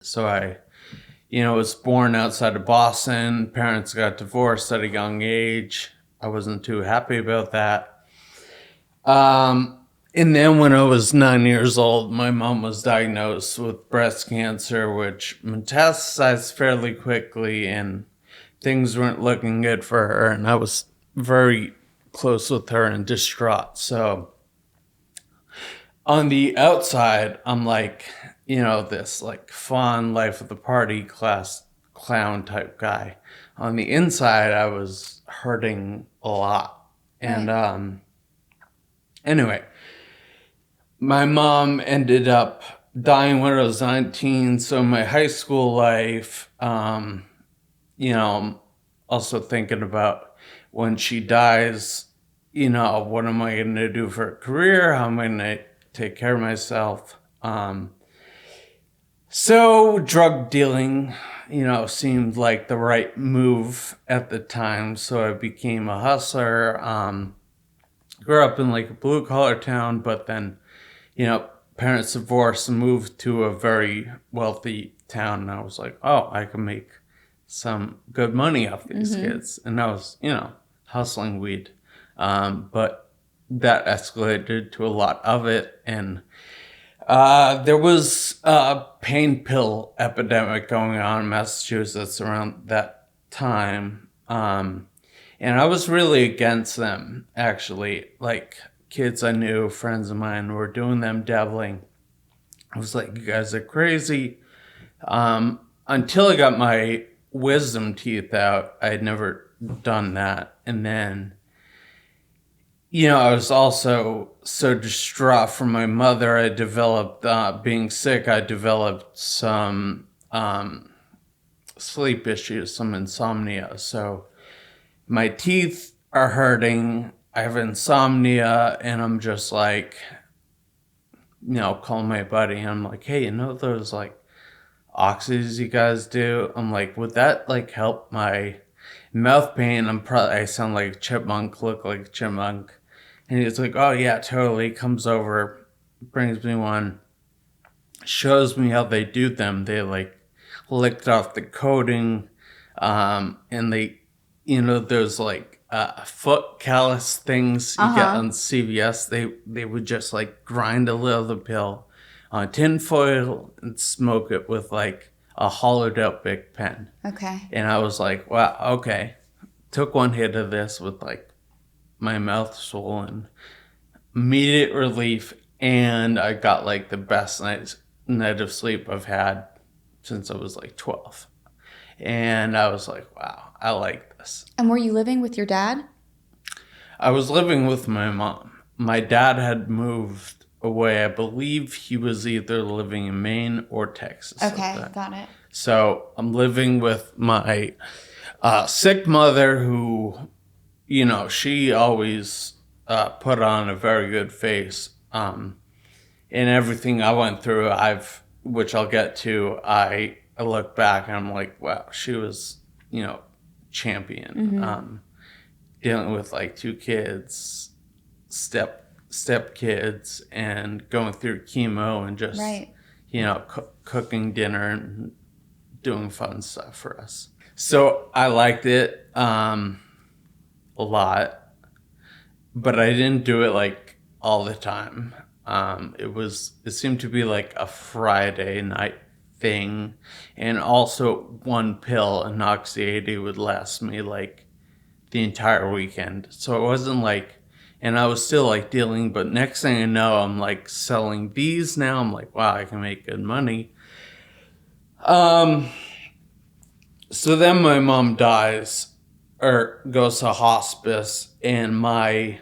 So I, was born outside of Boston. Parents got divorced at a young age. I wasn't too happy about that. And then when I was 9 years old, my mom was diagnosed with breast cancer, which metastasized fairly quickly, and things weren't looking good for her. And I was very close with her and distraught. So on the outside, I'm like, this like fun life of the party class clown type guy. On the inside, I was hurting a lot. And anyway, my mom ended up dying when I was 19. So my high school life, I'm also thinking about when she dies, what am I going to do for a career? How am I going to take care of myself? So drug dealing, seemed like the right move at the time. So I became a hustler. Grew up in like a blue collar town, but then, parents divorced and moved to a very wealthy town. And I was like, oh, I can make some good money off these kids. And I was, hustling weed. But that escalated to a lot of it. And there was a pain pill epidemic going on in Massachusetts around that time. And I was really against them, actually. Like, kids I knew, friends of mine, were doing them, dabbling. I was like, you guys are crazy. Until I got my wisdom teeth out, I had never done that. And then, I was also so distraught from my mother. I developed, being sick, I developed some sleep issues, some insomnia. So my teeth are hurting. I have insomnia, and I'm just like, calling my buddy. And I'm like, hey, those like oxys you guys do? I'm like, would that like help my mouth pain? I sound like a chipmunk, look like a chipmunk. And he's like, oh yeah, totally. Comes over, brings me one, shows me how they do them. They like licked off the coating, and they, those like foot callus things you get on CVS. They would just like grind a little of the pill on tin foil and smoke it with like a hollowed out Bic pen. Okay. And I was like, wow, okay. Took one hit of this with like my mouth swollen, immediate relief, and I got like the best night of sleep I've had since I was like 12. And I was like, wow, I like this. And were you living with your dad? I was living with my mom. My dad had moved away. I believe he was either living in Maine or Texas. Okay, got it. So I'm living with my sick mother who, she always put on a very good face. And everything I went through, which I'll get to, I look back and I'm like, wow, she was, champion. Dealing with like 2 kids, step kids, and going through chemo and just, right. Cooking dinner and doing fun stuff for us. So I liked it a lot, but I didn't do it like all the time. It seemed to be like a Friday night thing, and also one pill, an Oxy 80, would last me like the entire weekend. So it wasn't like, and I was still like dealing, but next thing I know, I'm like selling these now. I'm like, wow, I can make good money. So then my mom dies or goes to hospice, and my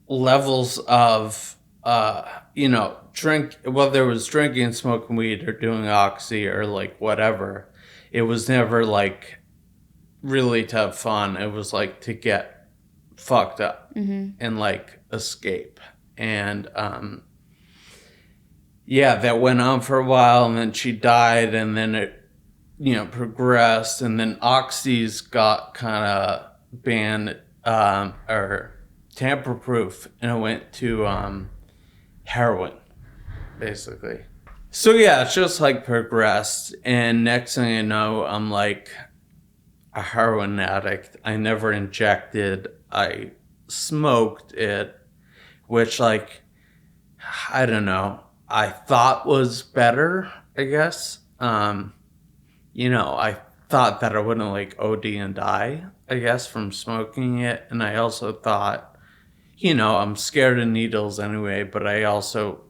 levels of, whether it was drinking, smoking weed, or doing oxy, or like whatever, it was never like really to have fun. It was like to get fucked up and like escape. And that went on for a while, and then she died, and then it progressed, and then oxys got kind of banned or tamper proof, and I went to heroin, basically. So yeah, it's just like progressed, and next thing I know, I'm like a heroin addict. I never injected. I smoked it, which like I don't know. I thought was better, I guess. I thought that I wouldn't like OD and die, I guess, from smoking it, and I also thought, I'm scared of needles anyway, but I also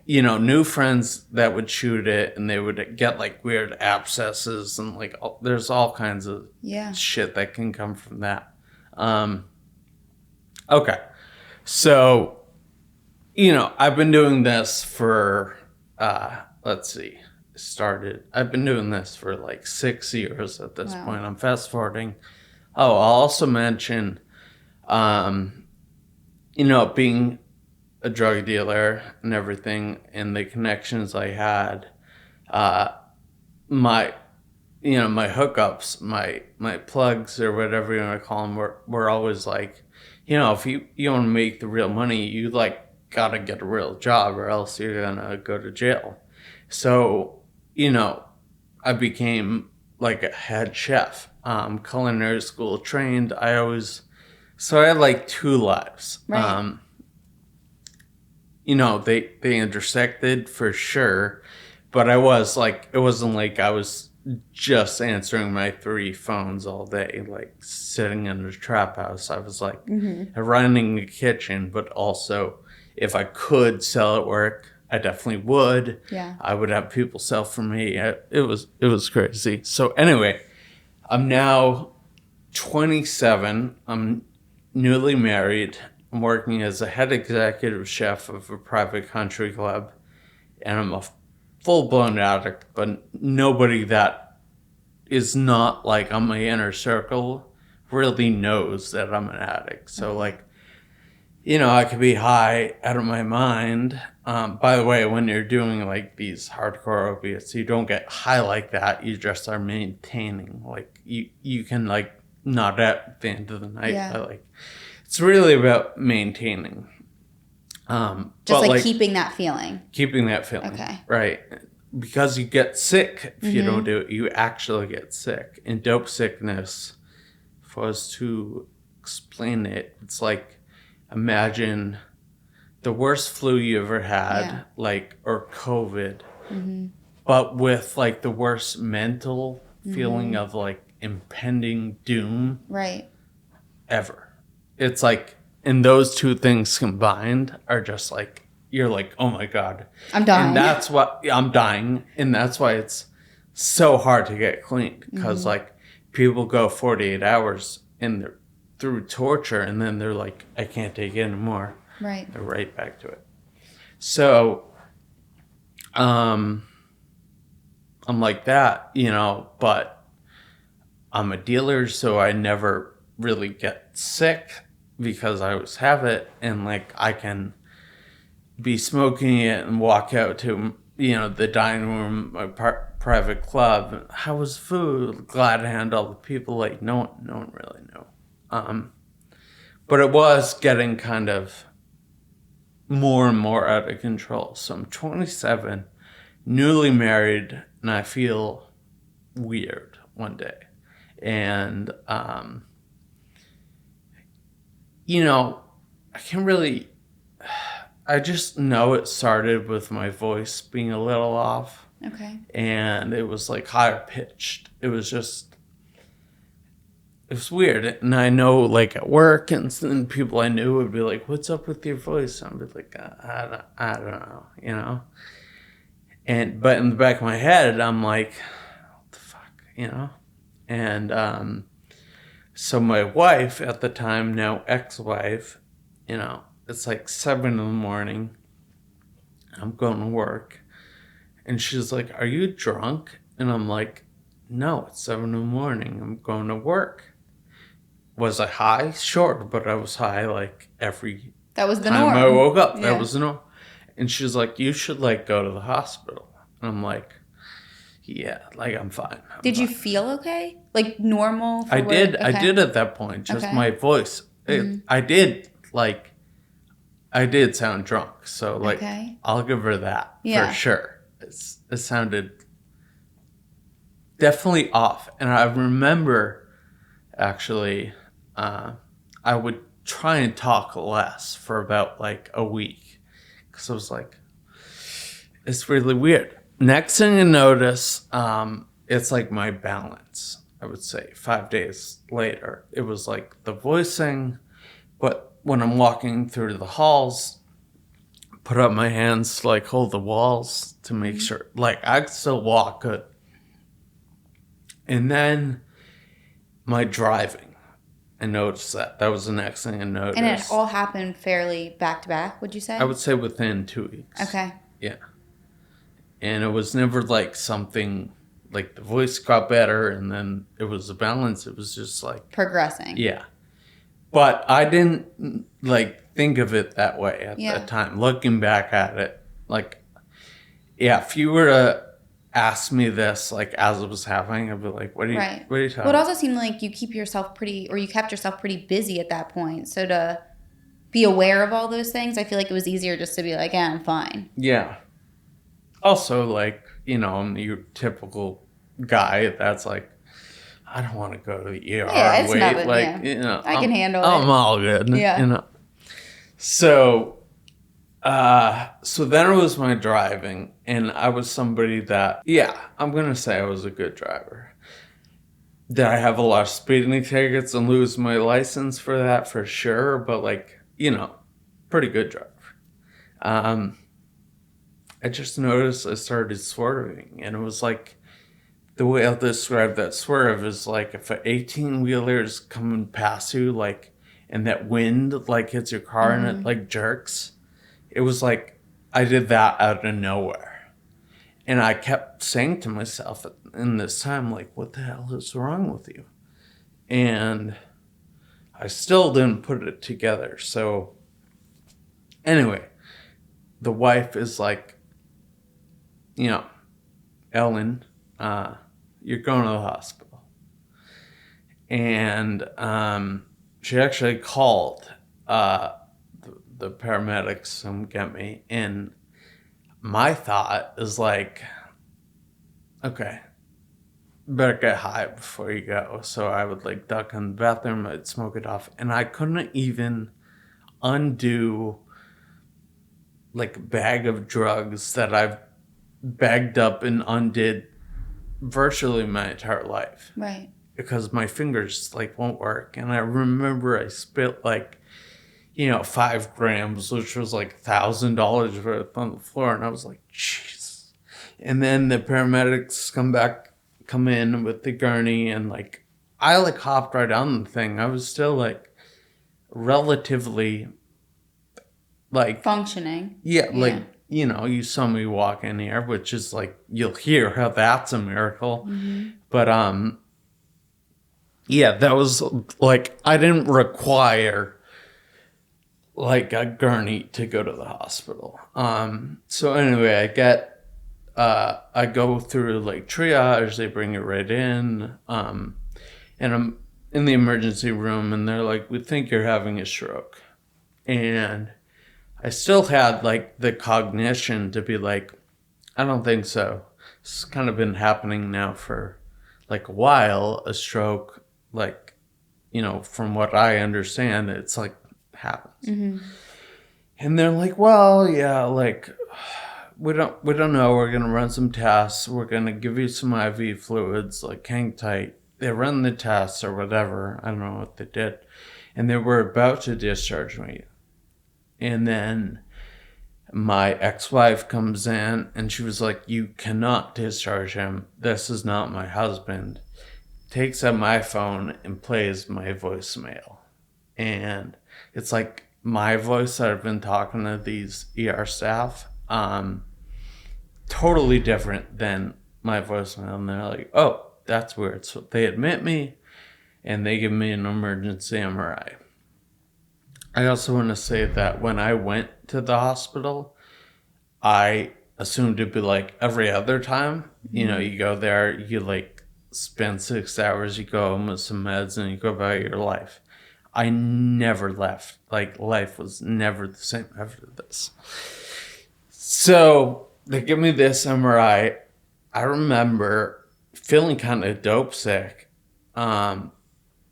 knew friends that would shoot it and they would get like weird abscesses and like there's all kinds of shit that can come from that. Okay. So, I've been doing this for, I've been doing this for like 6 years at this point. I'm fast forwarding. Oh, I'll also mention, being a drug dealer and everything and the connections I had, my hookups, my plugs or whatever you want to call them were always like, if you want to make the real money, you like gotta get a real job or else you're gonna go to jail. So, I became like a head chef, culinary school trained. So I had like two lives. Right. They intersected for sure, but it wasn't like I was just answering my 3 phones all day, like sitting in a trap house. I was like running a kitchen, but also if I could sell at work, I definitely would. Yeah. I would have people sell for me. It was crazy. So anyway, I'm now 27. I'm newly married. I'm working as a head executive chef of a private country club, and I'm a full-blown addict, but nobody that is not like on my inner circle really knows that I'm an addict. So I could be high out of my mind. By the way, when you're doing like these hardcore opiates, you don't get high like that. You just are maintaining. Like you can like nod at the end of the night. Yeah. But, it's really about maintaining. Just like keeping that feeling. Keeping that feeling. Okay. Right. Because you get sick if you don't do it. You actually get sick. And dope sickness, if I was to explain it, it's like imagine the worst flu you ever had, or COVID, but with like the worst mental feeling of like impending doom ever. It's like, and those two things combined are just like, you're like, oh my God. I'm dying. And that's what, I'm dying. And that's why it's so hard to get clean. Because like people go 48 hours and they're through torture and then they're like, I can't take it anymore. Right. They're right back to it. So, I'm like that, but I'm a dealer, so I never really get sick because I always have it, and like I can be smoking it and walk out to the dining room, my private club. How was food? Glad to handle the people. Like no one really knew. But it was getting kind of more and more out of control. So I'm 27, newly married, and I feel weird one day. And, I just know it started with my voice being a little off. Okay. And it was like higher pitched. It was weird. And I know like at work and people I knew would be like, what's up with your voice? I'd be like, I don't know, but in the back of my head, I'm like, what the fuck, And so my wife at the time, now ex-wife, it's like 7 a.m. I'm going to work. And she's like, are you drunk? And I'm like, no, it's 7 a.m. I'm going to work. Was I high? Sure, but I was high like every that was the time norm. I woke up. Yeah. That was the norm. And she's like, you should like go to the hospital. And I'm like, yeah, like I'm fine. Did you feel okay? Like normal? I did. Okay. I did at that point. Just my voice. I did sound drunk. So like, I'll give her that for sure. it sounded definitely off. And I remember, actually, I would try and talk less for about like a week. Because I was like, it's really weird. Next thing you notice, it's like my balance. I would say 5 days later, it was like the voicing, but when I'm walking through the halls, put up my hands to like hold the walls to make sure, like I could still walk good. And then my driving, I noticed that. That was the next thing I noticed. And it all happened fairly back to back, would you say? I would say within 2 weeks. Okay. Yeah. And it was never like something like the voice got better and then it was a balance. It was just like progressing. Yeah. But I didn't like think of it that way at that time. Looking back at it, like, yeah, if you were to ask me this like as it was happening, I'd be like, what are you talking about? Well, it also seemed like you kept yourself pretty busy at that point. So to be aware of all those things, I feel like it was easier just to be like, yeah, I'm fine. Yeah. Also, like, you know, I'm your typical guy that's like, I don't want to go to the ER and wait. Nothing, like, you know, I can handle it. I'm all good. Yeah. You know. So then it was my driving, and I was somebody that, yeah, I'm going to say I was a good driver. Did I have a lot of speeding tickets and lose my license for that? For sure. But, like, you know, pretty good driver. I just noticed I started swerving, and it was like, the way I'll describe that swerve is like if an 18-wheeler is coming past you, like, and that wind, like, hits your car and it, like, jerks. It was like I did that out of nowhere. And I kept saying to myself in this time, like, what the hell is wrong with you? And I still didn't put it together. So, anyway, the wife is like, you know, Ellen, you're going to the hospital. And she actually called the paramedics to get me. And my thought is like, okay, better get high before you go. So I would like duck in the bathroom, I'd smoke it off. And I couldn't even undo like a bag of drugs that I've bagged up and undid virtually my entire life. Right. Because my fingers like won't work. And I remember I spit like, you know, 5 grams, which was like $1,000 worth on the floor. And I was like, jeez. And then the paramedics come in with the gurney, and like, I like hopped right on the thing. I was still like relatively like functioning. Yeah, like, you know, you saw me walk in here, which is like, you'll hear how that's a miracle. But, yeah, that was like, I didn't require like a gurney to go to the hospital. So anyway, I go through like triage, they bring it right in. And I'm in the emergency room and they're like, we think you're having a stroke. And I still had like the cognition to be like, I don't think so. It's kind of been happening now for like a while. A stroke, like, you know, from what I understand, it's like happens. And they're like, well, yeah, like we don't know. We're gonna run some tests. We're gonna give you some IV fluids, like hang tight. They run the tests or whatever. I don't know what they did. And they were about to discharge me. And then my ex-wife comes in and she was like, you cannot discharge him. This is not my husband. Takes out my phone and plays my voicemail. And it's like my voice that I've been talking to these ER staff, totally different than my voicemail. And they're like, oh, that's weird. So they admit me and they give me an emergency MRI. I also want to say that when I went to the hospital, I assumed it'd be like every other time. You know, you go there, you like spend 6 hours, you go home with some meds, and you go about your life. I never left. Like, life was never the same after this. So they give me this MRI. I remember feeling kind of dope sick, and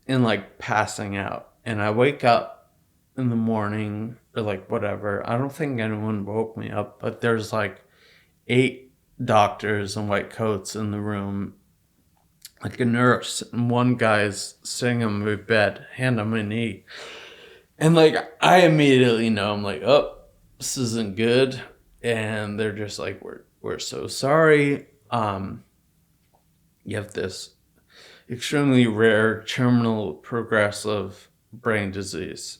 like passing out. And I wake up in the morning or like whatever. I don't think anyone woke me up, but there's like 8 doctors in white coats in the room, like a nurse, and one guy's sitting on my bed, hand on my knee. And like I immediately know, I'm like, oh, this isn't good. And they're just like, we're so sorry. You have this extremely rare terminal progressive brain disease.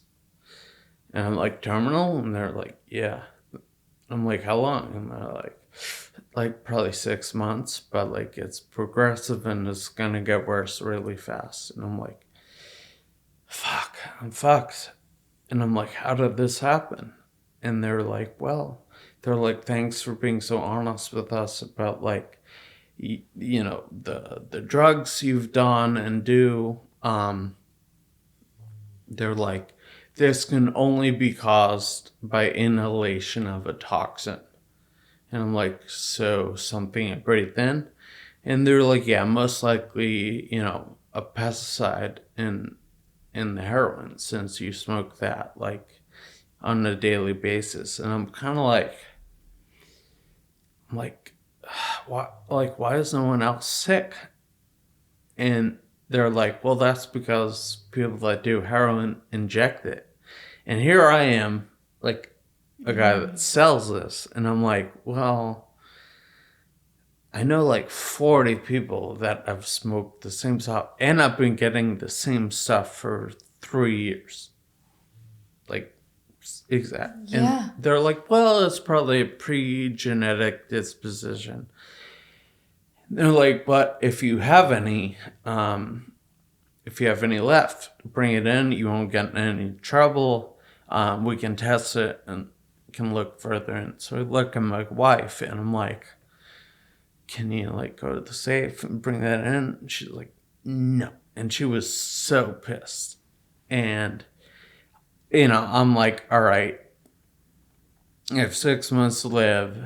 And I'm like, terminal? And they're like, yeah. I'm like, how long? And they're like probably 6 months, but like it's progressive and it's gonna get worse really fast. And I'm like, fuck, I'm fucked. And I'm like, how did this happen? And they're like, well, they're like, thanks for being so honest with us about like, you know, the drugs you've done and do. They're like, this can only be caused by inhalation of a toxin. And I'm like, so something I breathed in? And they're like, yeah, most likely, you know, a pesticide in the heroin, since you smoke that like on a daily basis. And I'm kind of like, why is no one else sick? And they're like, well, that's because people that do heroin inject it. And here I am, like a guy that sells this, and I'm like, well, I know like 40 people that have smoked the same stuff, and I've been getting the same stuff for 3 years. Like, exact. Yeah. And they're like, well, it's probably a pre-genetic disposition. They're like, but if you have any left, bring it in. You won't get in any trouble. We can test it and can look further. And so I look at my wife and I'm like, can you like go to the safe and bring that in? And she's like, no. And she was so pissed. And, you know, I'm like, all right, I have 6 months to live.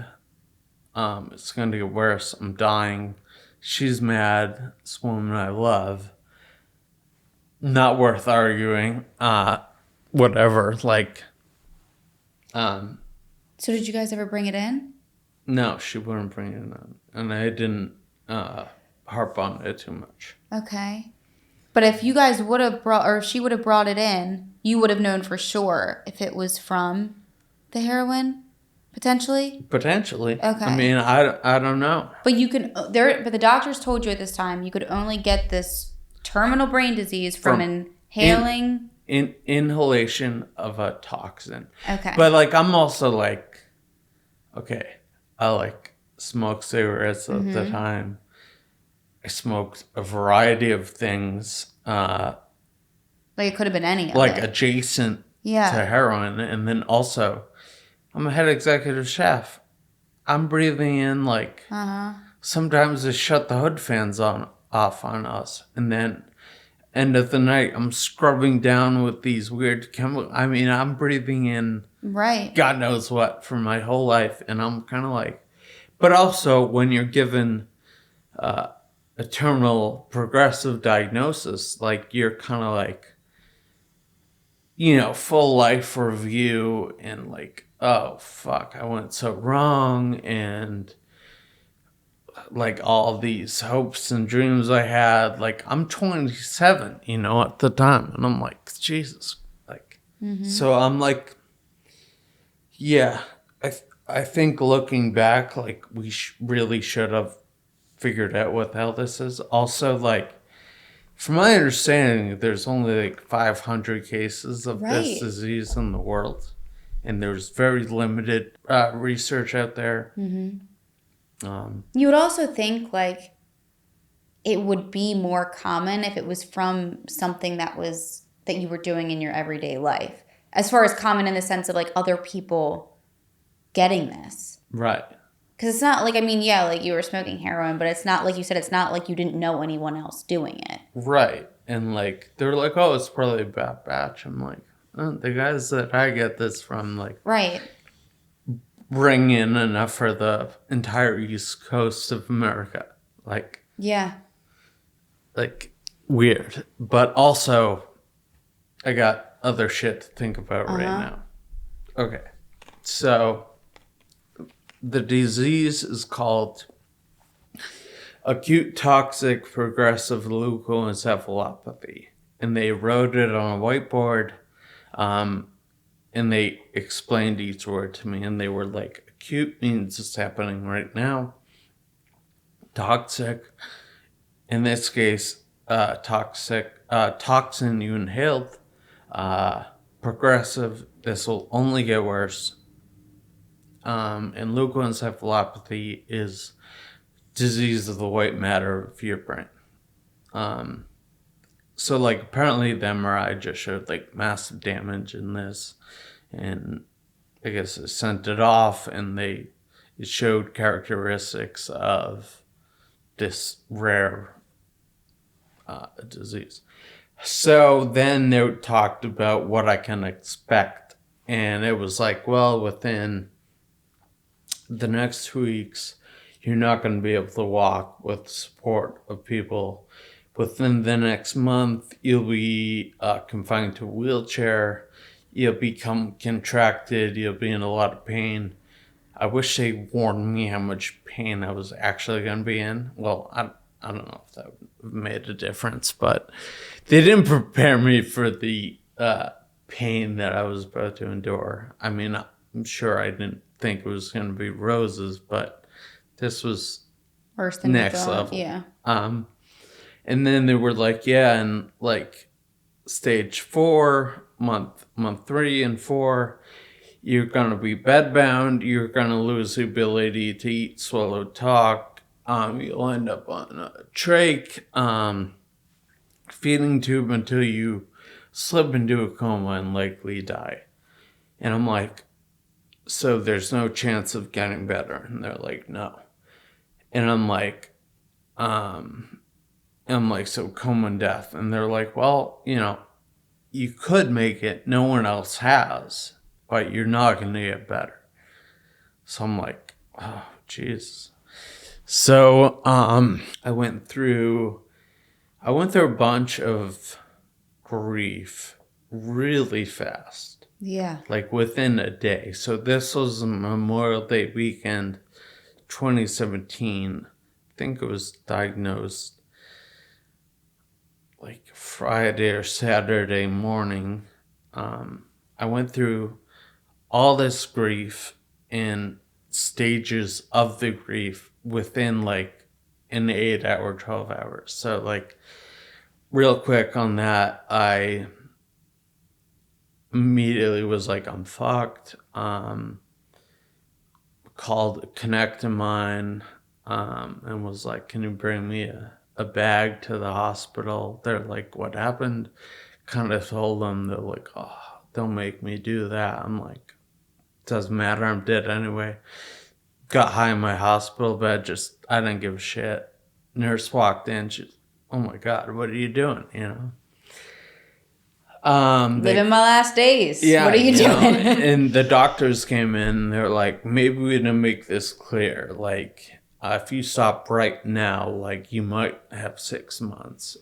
It's going to get worse. I'm dying. She's mad. This woman I love. Not worth arguing. Whatever. Like, So did you guys ever bring it in? no, she wouldn't bring it in. And I didn't harp on it too much. Okay. But if you guys would have brought, or if she would have brought it in, you would have known for sure if it was from the heroin, potentially? Potentially. Okay. I mean, I don't know. But but the doctors told you at this time you could only get this terminal brain disease from inhaling. Inhalation of a toxin. Okay. But like, I'm also like, okay, I like smoke cigarettes at the time. I smoked a variety of things. Like it could have been any of like it. adjacent Yeah. to heroin. And then also, I'm a head executive chef. I'm breathing in like, sometimes they shut the hood fans off on us. And then end of the night, I'm scrubbing down with these weird chemicals. I mean, I'm breathing in Right. God knows what for my whole life. And I'm kind of like, but also when you're given a terminal progressive diagnosis, like you're kind of like, you know, full life review and like, oh fuck, I went so wrong, and like all these hopes and dreams I had. Like, I'm 27, you know, at the time, and I'm like, Jesus, like, so I'm like, yeah, I think looking back, like we really should have figured out what the hell this is. Also, like, from my understanding, there's only like 500 cases of this disease in the world, and there's very limited research out there. You would also think like it would be more common if it was from something that you were doing in your everyday life. As far as common in the sense of like other people getting this. Right. Because it's not like, I mean, yeah, like you were smoking heroin, but it's not like you said, it's not like you didn't know anyone else doing it. Right. And like, they're like, oh, it's probably a bad batch. I'm like, oh, the guys that I get this from, like, right. bring in enough for the entire East Coast of America. Yeah. Weird. But also, I got other shit to think about right now. Okay. So, the disease is called acute toxic progressive leukoencephalopathy. And they wrote it on a whiteboard. And they explained each word to me. And they were like, acute means it's happening right now. Toxic, in this case, toxin you inhaled. Progressive, this will only get worse. And leukoencephalopathy is disease of the white matter of your brain. So like apparently the MRI just showed like massive damage in this, and I guess it sent it off, and it showed characteristics of this rare disease. So then they talked about what I can expect, and it was like, well, within the next 2 weeks, you're not going to be able to walk with support of people. Within the next month, you'll be confined to a wheelchair. You'll become contracted. You'll be in a lot of pain. I wish they warned me how much pain I was actually going to be in. Well, I don't know if that made a difference, but they didn't prepare me for the pain that I was about to endure. I mean, I'm sure I didn't think it was going to be roses, but this was worse than next level. Yeah. And then they were like, yeah, and like stage 4, month 3 and 4, you're going to be bedbound. You're going to lose the ability to eat, swallow, talk. You'll end up on a trach, feeding tube until you slip into a coma and likely die. And I'm like, so there's no chance of getting better? And they're like, no. And I'm like, so coma and death. And they're like, well, you could make it. No one else has, but you're not going to get better. So I'm like, oh, Jesus. So I went through a bunch of grief really fast. Yeah. Like within a day. So this was Memorial Day weekend, 2017. I think it was diagnosed like Friday or Saturday morning. I went through all this grief and stages of the grief within like an 8-hour, 12 hours. So like real quick on that, I immediately was like, I'm fucked. Called a connect of mine, and was like, can you bring me a bag to the hospital? They're like, what happened? Kind of told them. They're like, oh, don't make me do that. I'm like, doesn't matter, I'm dead anyway. Got high in my hospital bed, I didn't give a shit. Nurse walked in, she's, oh my God, what are you doing, Living my last days. Yeah, what are you doing? And the doctors came in, they're like, maybe we didn't make this clear. Like, if you stop right now, like, you might have 6 months.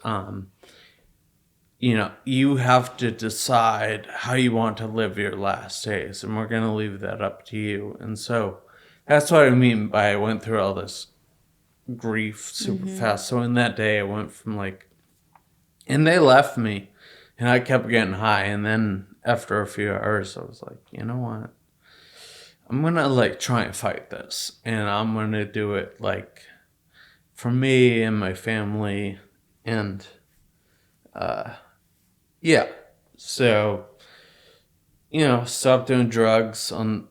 You have to decide how you want to live your last days, and we're going to leave that up to you. And so that's what I mean by I went through all this grief super fast. So in that day, I went from and they left me, and I kept getting high. And then after a few hours, I was like, you know what? I'm going to try and fight this, and I'm going to do it for me and my family. And yeah, so, stopped doing drugs on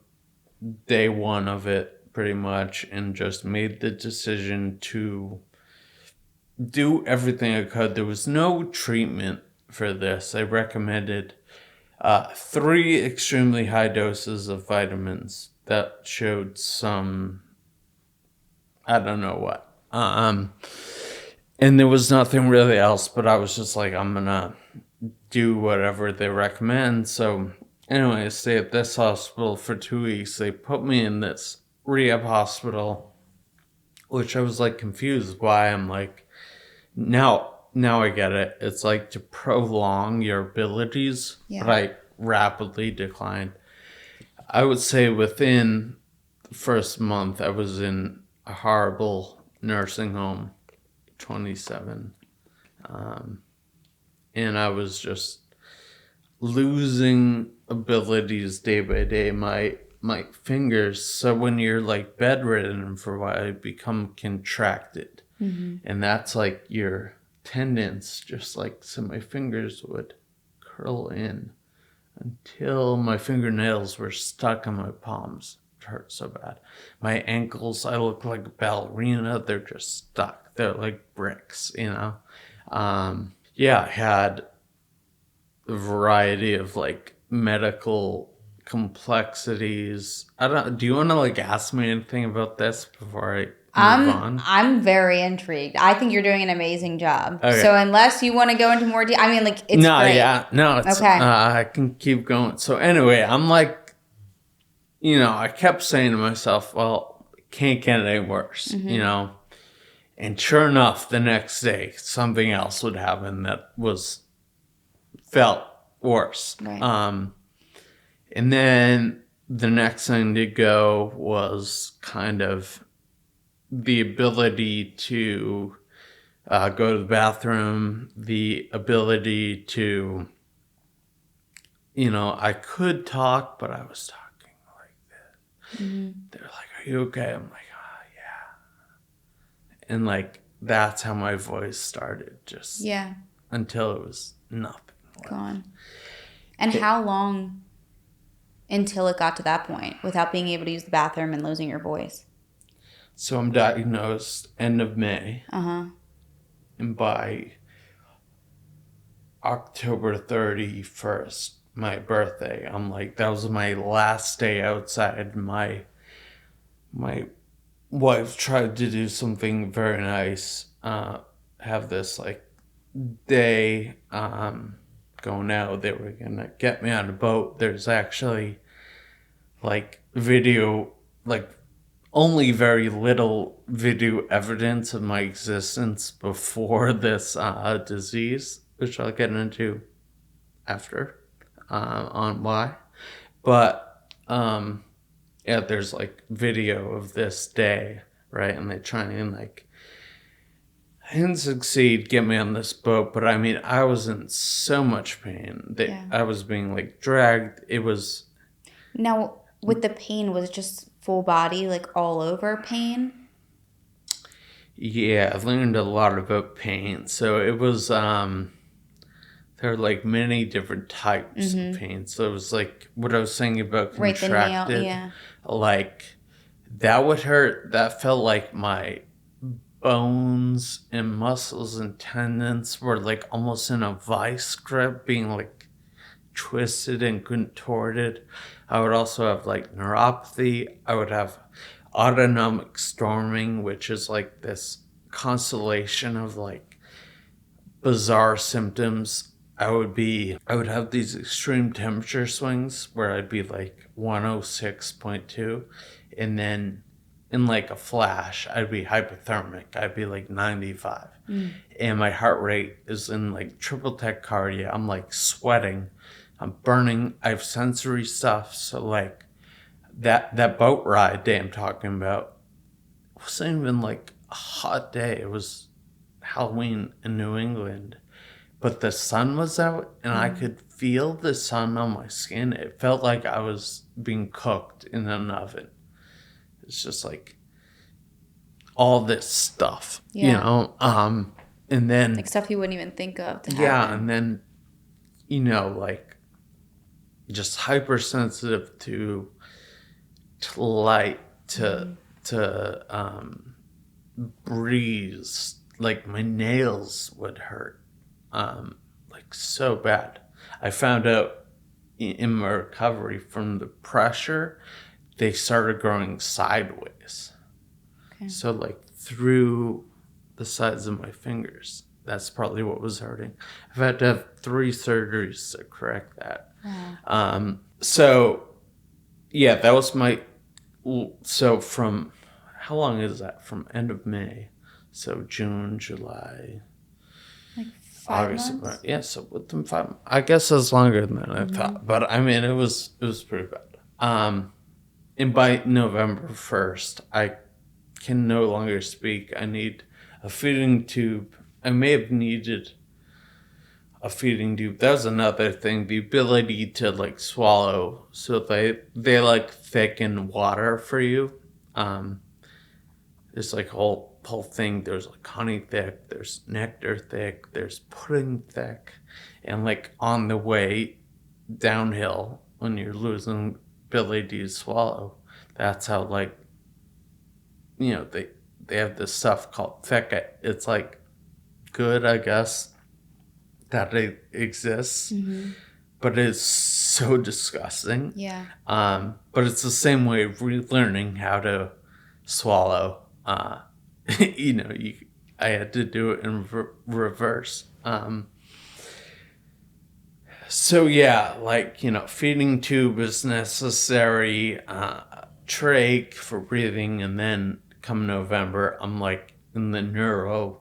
day 1 of it, pretty much, and just made the decision to do everything I could. There was no treatment for this. I recommended 3 extremely high doses of vitamins that showed some, I don't know what. And there was nothing really else, but I was just like, I'm going to do whatever they recommend. So anyway, I stayed at this hospital for 2 weeks. They put me in this rehab hospital, which I was like confused why. I'm like, now I get it. It's like to prolong your abilities, Yeah. but I rapidly declined. I would say within the first month, I was in a horrible nursing home, 27. And I was just losing abilities day by day. My fingers, so when you're like bedridden for a while, they become contracted. And that's like your tendons, just like, so my fingers would curl in until my fingernails were stuck on my palms. It hurt so bad. My ankles, I look like a ballerina. They're just stuck. They're like bricks, you know? Yeah, I had a variety of like medical complexities. Do you want to like ask me anything about this before I move on? I'm very intrigued. I think you're doing an amazing job. Okay. So unless you want to go into more I mean, like, it's great. It's Okay. I can keep going. So anyway, I'm like, I kept saying to myself, well, it can't get any worse, and sure enough, the next day something else would happen that felt worse. Right. And then the next thing to go was kind of the ability to go to the bathroom, the ability to, I could talk, but I was talking like this. They're like, are you okay? I'm like, oh, yeah. And like, that's how my voice started, just until it was nothing. Gone. And how long until it got to that point without being able to use the bathroom and losing your voice? So I'm diagnosed end of May. And by October 31st, my birthday, I'm like, that was my last day outside. My wife tried to do something very nice, have this like day going out. They were gonna get me on a boat. There's actually like video, like only very little video evidence of my existence before this disease, which I'll get into after on why. But yeah, there's like video of this day, right? And they try and like, I didn't succeed, get me on this boat, but I mean, I was in so much pain that I was being like dragged. It was. Now, with the pain, was it just full body, like all over pain? Yeah, I've learned a lot about pain. So it was, there are like many different types of pain. So it was like what I was saying about contracted. Right, the nail, like that would hurt. That felt like my bones and muscles and tendons were like almost in a vice grip, being like twisted and contorted. I would also have like neuropathy. I would have autonomic storming, which is like this constellation of like bizarre symptoms. I would have these extreme temperature swings where I'd be like 106.2, and then in like a flash I'd be hypothermic. I'd be like 95. And my heart rate is in like triple tachycardia. I'm like sweating, I'm burning, I have sensory stuff. So like that boat ride day I'm talking about wasn't even like a hot day. It was Halloween in New England, but the sun was out and I could feel the sun on my skin. It felt like I was being cooked in an oven. It's just like all this stuff, and then like stuff you wouldn't even think of to happen. And then like just hypersensitive to light, to breeze. Like my nails would hurt, like so bad. I found out in my recovery from the pressure, they started growing sideways. Okay. So like through the sides of my fingers. That's probably what was hurting. I've had to have 3 surgeries to correct that. Wow. So, yeah, that was so from, how long is that? From end of May. So June, July, Like August. 5 months? Yeah, so with them 5, I guess it's longer than I thought. But I mean, it was pretty bad. And by November 1st, I can no longer speak. I need a feeding tube. I may have needed a feeding tube. That was another thing. The ability to like swallow. So they like thicken water for you. There's like a whole thing. There's like honey thick. There's nectar thick. There's pudding thick, and like on the way downhill when you're losing ability to swallow, that's how like they have this stuff called thicket. It's like good, I guess, that it exists, but it's so disgusting. Yeah. But it's the same way of relearning how to swallow. I had to do it in reverse. So yeah, like, feeding tube is necessary, trach for breathing, and then come November, I'm like in the neuro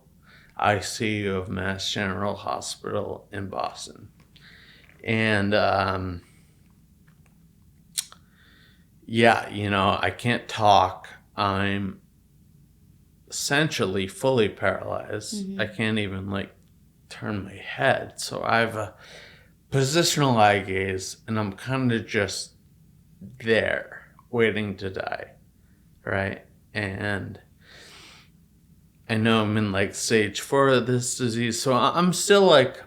ICU of Mass General Hospital in Boston. And I can't talk. I'm essentially fully paralyzed. I can't even like turn my head. So I have a positional eye gaze, and I'm kind of just there waiting to die, right? And I know I'm in like stage 4 of this disease, so I'm still like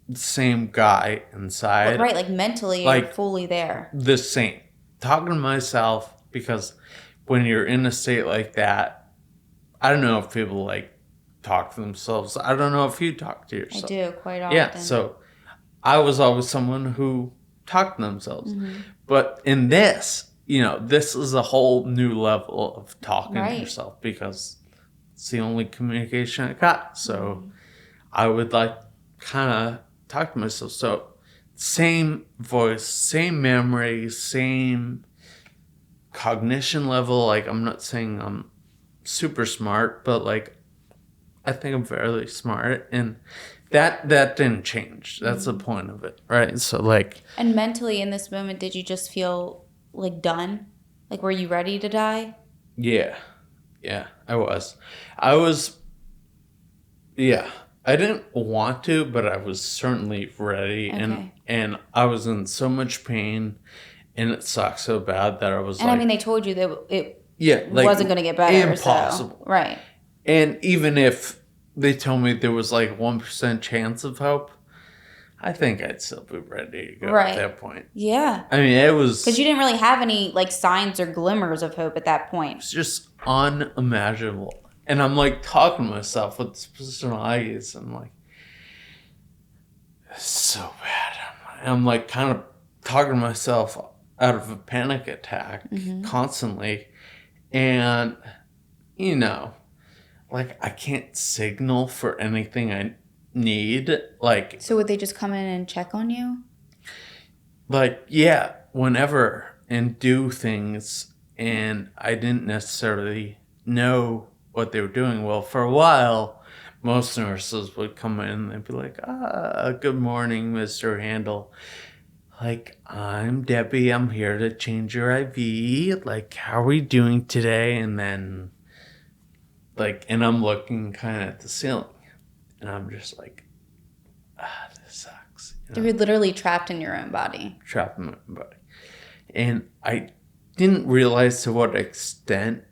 the same guy inside. Right, like mentally like, you're fully there. The same. Talking to myself, because when you're in a state like that, I don't know if people like talk to themselves. I don't know if you talk to yourself. I do quite often. Yeah, so I was always someone who talked to themselves. But in this, this is a whole new level of talking to yourself, because it's the only communication I got. So I would like kind of talk to myself. So same voice, same memory, same cognition level. Like, I'm not saying I'm super smart, but like I think I'm fairly smart, and that didn't change. That's the point of it, right? So like, and mentally in this moment, did you just feel like done? Like, were you ready to die? Yeah, I was. Yeah, I didn't want to, but I was certainly ready. Okay. And I was in so much pain, and it sucked so bad that I was and like, I mean, they told you that it like, wasn't going to get better. Impossible. So, right. And even if they told me there was like 1% chance of hope, I think I'd still be ready to go at that point. Yeah. I mean, it was... because you didn't really have any like signs or glimmers of hope at that point. It's just unimaginable. And I'm like talking to myself with this positional eye gaze. I'm like, it's so bad. I'm like kind of talking to myself out of a panic attack constantly. And, like, I can't signal for anything I need. Like, so would they just come in and check on you? Like, yeah, whenever, and do things. And I didn't necessarily know what they were doing. Well, for a while, most nurses would come in and they'd be like, good morning, Mr. Handel. Like, I'm Debbie. I'm here to change your IV. Like, how are we doing today? And then, like, and I'm looking kind of at the ceiling. And I'm just like, this sucks. You're literally trapped in your own body. Trapped in my own body. And I didn't realize to what extent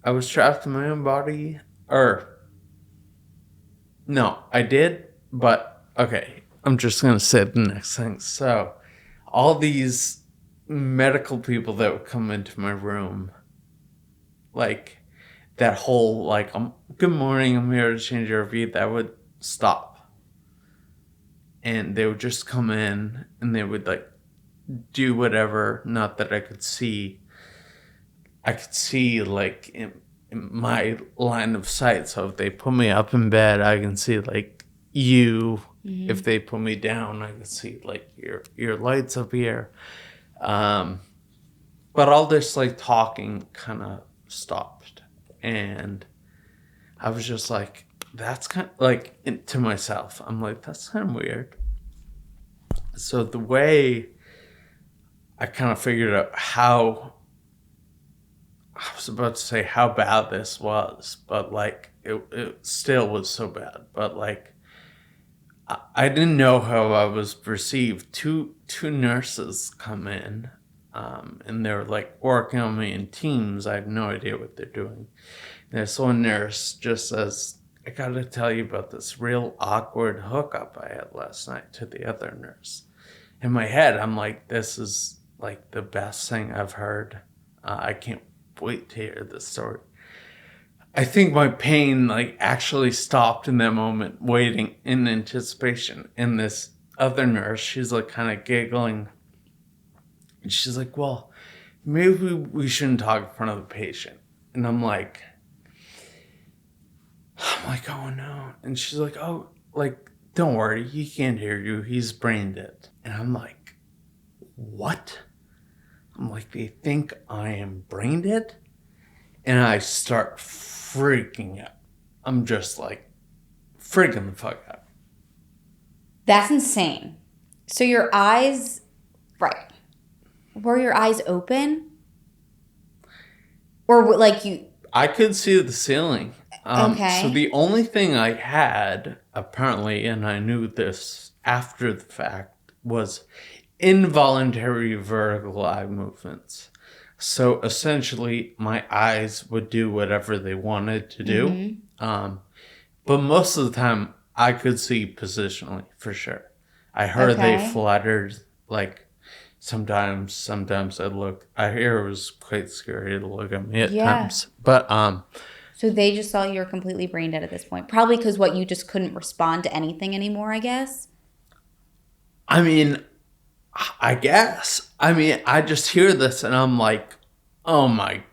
I was trapped in my own body. No, I did. But, okay, I'm just going to say the next thing. So, all these medical people that would come into my room, like, that whole, like, good morning, I'm here to change your IV, that would stop. And they would just come in, and they would, like, do whatever, not that I could see. I could see, like, in my line of sight. So if they put me up in bed, I can see, like, you. If they put me down, I can see, like, your lights up here. But all this like talking kind of stopped, and I was just like, that's kind of like to myself. I'm like, that's kind of weird. So the way I kind of figured out how, I was about to say how bad this was, but like it still was so bad. But like I didn't know how I was perceived. Two nurses come in, and they're like working on me in teams. I have no idea what they're doing. This one nurse just says, I gotta tell you about this real awkward hookup I had last night, to the other nurse. In my head, I'm like, this is like the best thing I've heard. I can't wait to hear this story. I think my pain like actually stopped in that moment, waiting in anticipation. And this other nurse, she's like kind of giggling. And she's like, well, maybe we shouldn't talk in front of the patient. And I'm like, oh no. And she's like, oh, like, don't worry, he can't hear you. He's brain dead. And I'm like, what? I'm like, they think I am brain dead? And I start freaking out. I'm just like freaking the fuck out. That's insane. So your eyes, right. Were your eyes open? Or like you... I could see the ceiling. Okay. So the only thing I had, apparently, and I knew this after the fact, was involuntary vertical eye movements. So essentially, my eyes would do whatever they wanted to do. Mm-hmm. But most of the time, I could see positionally, for sure. I heard they fluttered, like, sometimes I hear it was quite scary to look at me at times. But, so they just thought you were completely brain dead at this point. Probably because you just couldn't respond to anything anymore, I guess? I mean, I guess. I mean, I just hear this and I'm like, oh my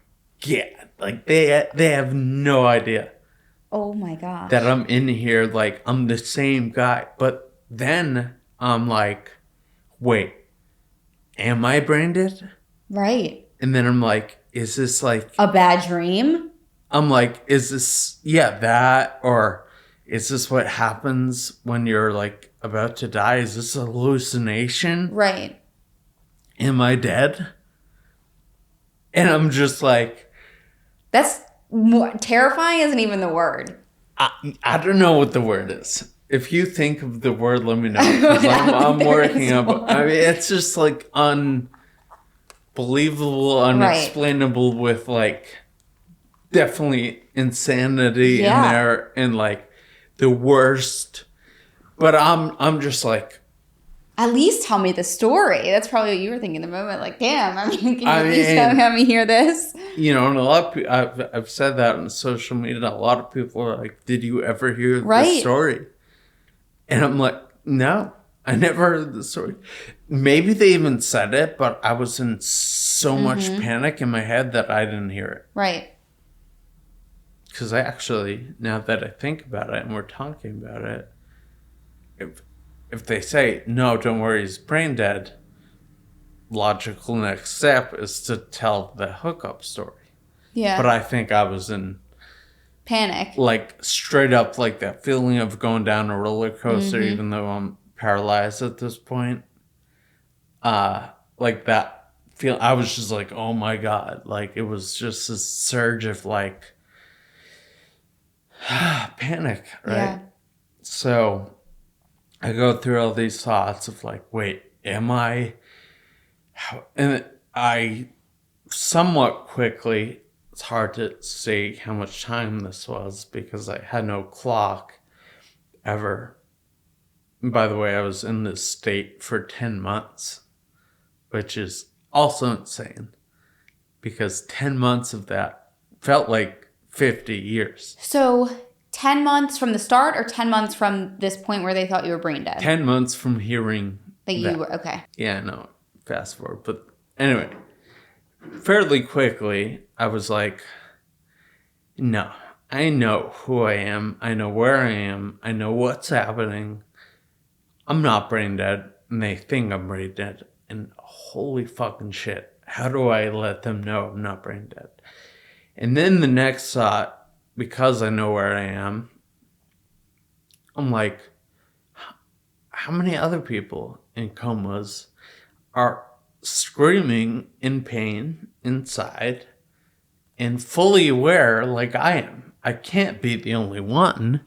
God. Like, they have no idea. Oh my gosh. That I'm in here, like, I'm the same guy. But then I'm like, wait, am I brain dead? Right. And then I'm like, is this like... a bad dream? I'm like, is this, that, or is this what happens when you're like about to die? Is this a hallucination? Right. Am I dead? And I'm just like... That's terrifying isn't even the word. I don't know what the word is. If you think of the word, let me know. Because I'm working up. I mean, it's just like unbelievable, unexplainable with like... definitely insanity in there and like the worst. But I'm just like, at least tell me the story. That's probably what you were thinking in the moment. Like, damn, I mean, can you at least have me hear this? You know, and a lot of people, I've said that on social media. A lot of people are like, did you ever hear the story? And I'm like, no, I never heard the story. Maybe they even said it, but I was in so much panic in my head that I didn't hear it. Right. Because actually, now that I think about it and we're talking about it, if they say, no, don't worry, he's brain dead, logical next step is to tell the hookup story. Yeah. But I think I was in... panic. Like, straight up, like that feeling of going down a roller coaster, even though I'm paralyzed at this point. Like that feel, I was just like, oh my God. Like, it was just this surge of like... panic, right? Yeah. So I go through all these thoughts of like, wait, am I? And I somewhat quickly, it's hard to say how much time this was because I had no clock ever. And by the way, I was in this state for 10 months, which is also insane because 10 months of that felt like 50 years. So 10 months from the start or 10 months from this point where they thought you were brain dead? 10 months from hearing that. You were, okay. Yeah, no, fast forward. But anyway, fairly quickly, I was like, no, I know who I am. I know where I am. I know what's happening. I'm not brain dead. And they think I'm brain dead. And holy fucking shit, how do I let them know I'm not brain dead? And then the next thought, because I know where I am, I'm like, how many other people in comas are screaming in pain inside and fully aware like I am? I can't be the only one.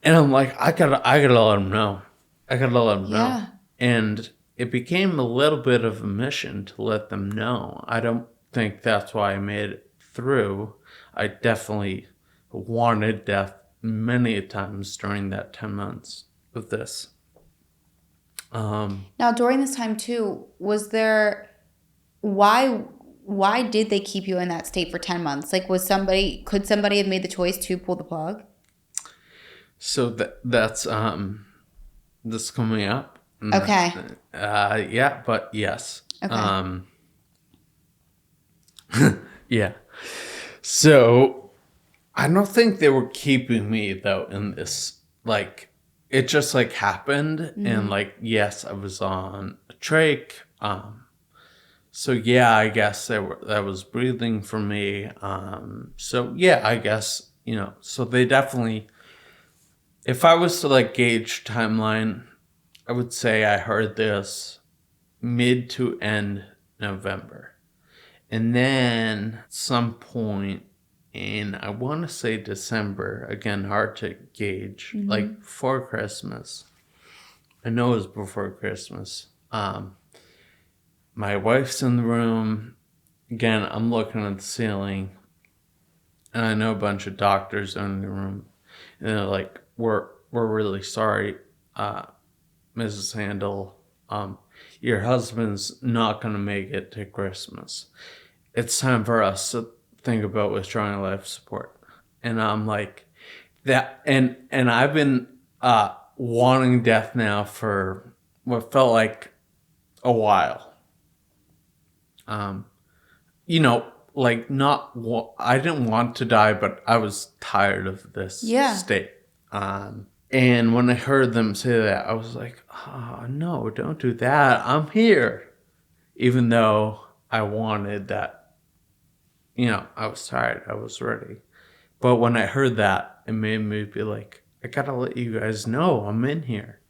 And I'm like, I gotta let them know. I gotta let them know. And it became a little bit of a mission to let them know. I don't think that's why I made it through. I definitely wanted death many times during that 10 months of this. Now, during this time too, was there, why did they keep you in that state for 10 months? Like, could somebody have made the choice to pull the plug? So that's this coming up. Okay. Yeah, but yes. Okay. Yeah. So I don't think they were keeping me though in this, like, it just like happened. And like, yes, I was on a trach. So yeah, I guess that was breathing for me. So yeah, I guess, so they definitely, if I was to like gauge timeline, I would say I heard this mid to end November. And then at some point in, I want to say December, again, hard to gauge, like before Christmas. I know it was before Christmas. My wife's in the room. Again, I'm looking at the ceiling. And I know a bunch of doctors are in the room. And they're like, we're really sorry, Mrs. Handel. Your husband's not going to make it to Christmas. It's time for us to think about withdrawing life support. And I'm like, that, and I've been wanting death now for what felt like a while. Like I didn't want to die, but I was tired of this state. And when I heard them say that, I was like, oh, no, don't do that. I'm here. Even though I wanted that, I was tired. I was ready. But when I heard that, it made me be like, I gotta let you guys know I'm in here.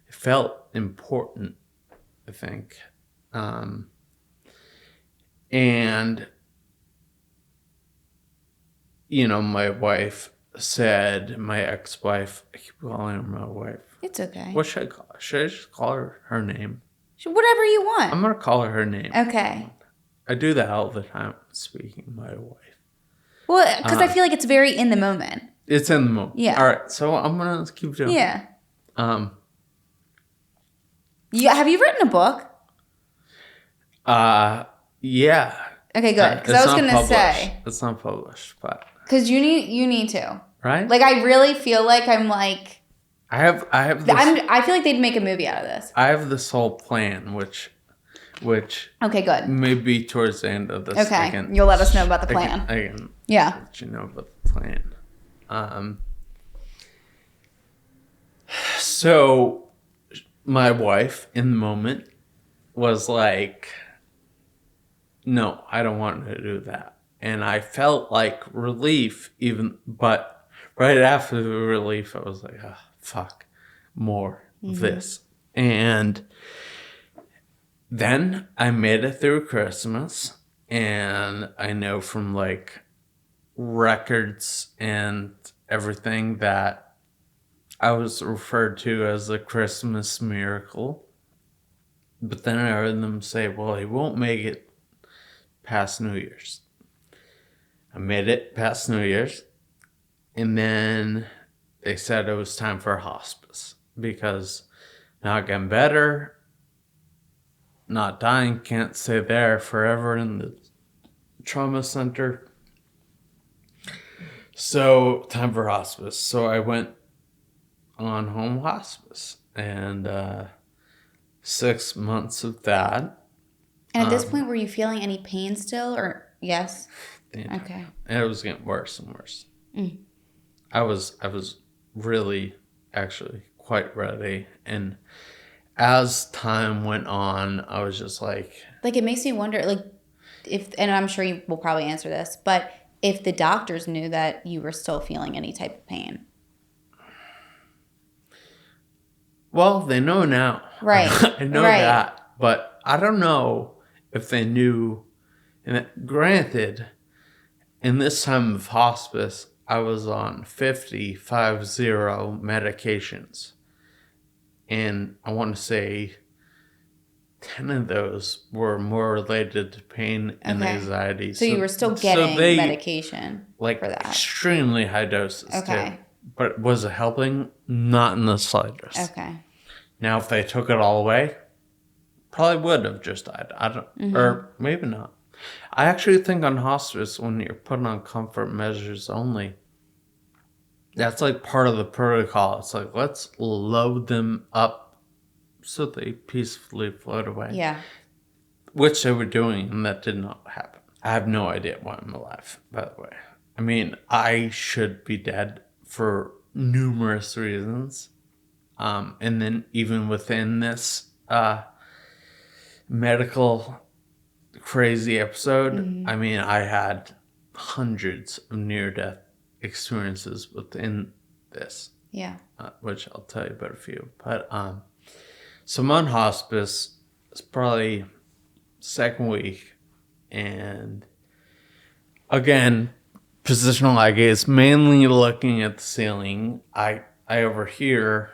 It felt important, I think. And, my wife said, my ex-wife, I keep calling her my wife. It's okay. What should I call her? Should I just call her name? Whatever you want. I'm going to call her name. Okay. I do that all the time, speaking of my wife. Well, because I feel like it's very in the moment. It's in the moment. Yeah. All right, so I'm going to keep doing it. Yeah. Have you written a book? Yeah. Okay, good. Because I was going to say. It's not published, but. Because you need to. Right? Like, I really feel like I'm like. I have this, I feel like they'd make a movie out of this. I have this whole plan, which. Okay, good. Maybe towards the end of this. Okay, you'll let us know about the plan. I can yeah. let you know about the plan. So, my wife, in the moment, was like, no, I don't want to do that. And I felt like relief, but right after the relief, I was like, oh, fuck, more of this. And then I made it through Christmas, and I know from like records and everything that I was referred to as a Christmas miracle. But then I heard them say, well, he won't make it past New Year's. I made it past New Year's, and then they said it was time for hospice because not getting better, not dying, can't stay there forever in the trauma center. So, time for hospice. So, I went on home hospice, and 6 months of that. And at this point, were you feeling any pain still, or yes? Okay. And it was getting worse and worse. I was really, actually, quite ready, and as time went on, I was just like... Like, it makes me wonder, like, if, and I'm sure you will probably answer this, but if the doctors knew that you were still feeling any type of pain. Well, they know now. Right. I know right. that. But I don't know if they knew. And granted, in this time of hospice, I was on 50 medications. And I want to say 10 of those were more related to pain and anxiety. So you were still getting medication for that. Extremely high doses. Okay. Too. But was it helping? Not in the slightest. Okay. Now, if they took it all away, probably would have just died. I don't, or maybe not. I actually think on hospice, when you're put on comfort measures only, that's like part of the protocol. It's like, let's load them up so they peacefully float away. Yeah. Which they were doing, and that did not happen. I have no idea why I'm alive, by the way. I mean, I should be dead for numerous reasons. And then even within this medical crazy episode, I mean, I had hundreds of near-death experiences within this. Yeah. Which I'll tell you about a few. But so I'm on hospice. It's probably second week. And again, positional eye gaze, mainly looking at the ceiling. I overhear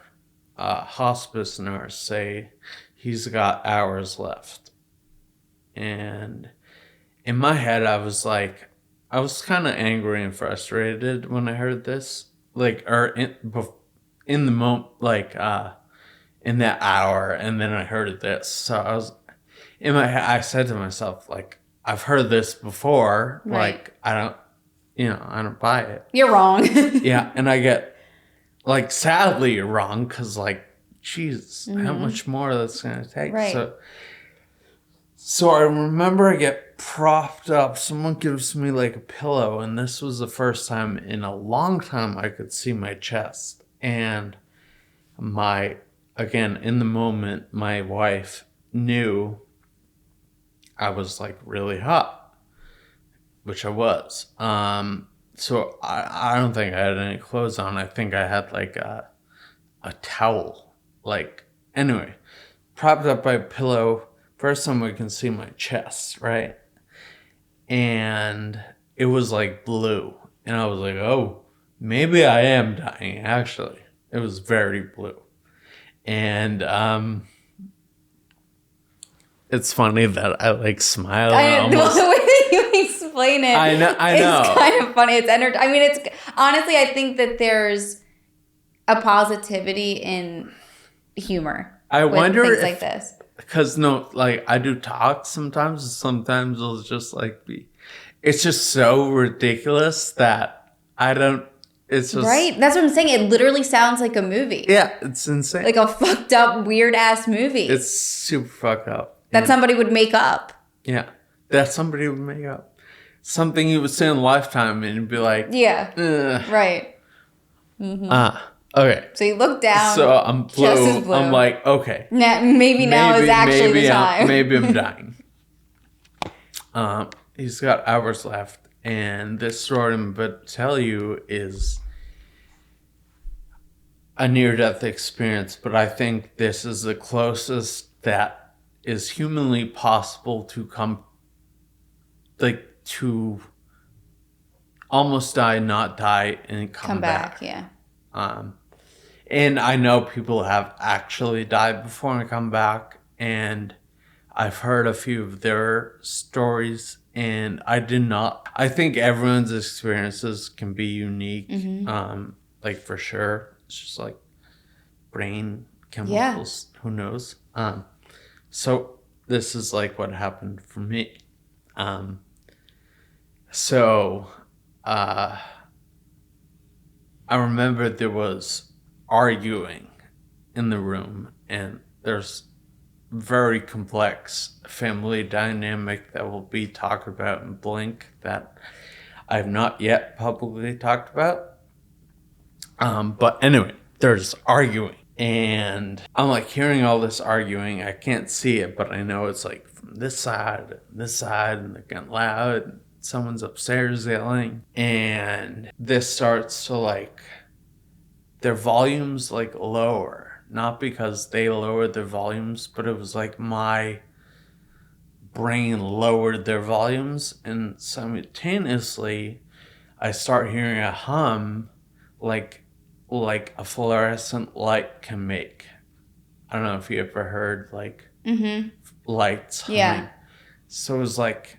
a hospice nurse say he's got hours left. And in my head, I was like, I was kind of angry and frustrated when I heard this. Like, or in the moment, like, in that hour, and then I heard this. So I was, in my head, I said to myself, like, I've heard this before. Right. Like, I don't buy it. You're wrong. Yeah, and I get, like, sadly you're wrong, because, like, Jesus, how much more that's going to take. Right. So I remember I get propped up. Someone gives me, like, a pillow, and this was the first time in a long time I could see my chest. And again, in the moment, my wife knew I was, like, really hot, which I was. So I don't think I had any clothes on. I think I had, like, a towel. Like, anyway, propped up by a pillow. First time we can see my chest, right? And it was, like, blue. And I was like, oh, maybe I am dying, actually. It was very blue. And it's funny that I, like, smile. The way that you explain it. I know. It's kind of funny. It's I mean, it's honestly, I think that there's a positivity in humor. I wonder things if, like this. Because like, I do talk sometimes, and sometimes it'll just, like, it's just so ridiculous that I don't, it's just... Right? That's what I'm saying. It literally sounds like a movie. Yeah, it's insane. Like a fucked up, weird ass movie. It's super fucked up. That somebody would make up. Yeah, that somebody would make up. Something you would say in Lifetime, and you'd be like... Yeah, ugh. right. Okay. So you look down. So I'm blue. Chest is blue. I'm like, okay. Maybe now is actually the time. Maybe I'm dying. He's got hours left. And this story I'm about to tell you is a near-death experience. But I think this is the closest that is humanly possible to come, like, to almost die, not die, and come back. Yeah. And I know people have actually died before and come back, and I've heard a few of their stories, and I think everyone's experiences can be unique, like, for sure. It's just like brain chemicals, who knows? So this is, like, what happened for me. I remember there was arguing in the room, and there's very complex family dynamic that will be talked about in Blink that I have not yet publicly talked about. But anyway, there's arguing, And I'm like hearing all this arguing. I can't see it, but I know it's like from this side, and they're getting loud. Someone's upstairs yelling. And this starts to like, their volumes like lower. Not because they lowered their volumes, but it was like my brain lowered their volumes. And simultaneously, I start hearing a hum like a fluorescent light can make. I don't know if you ever heard like lights humming. Yeah. So it was like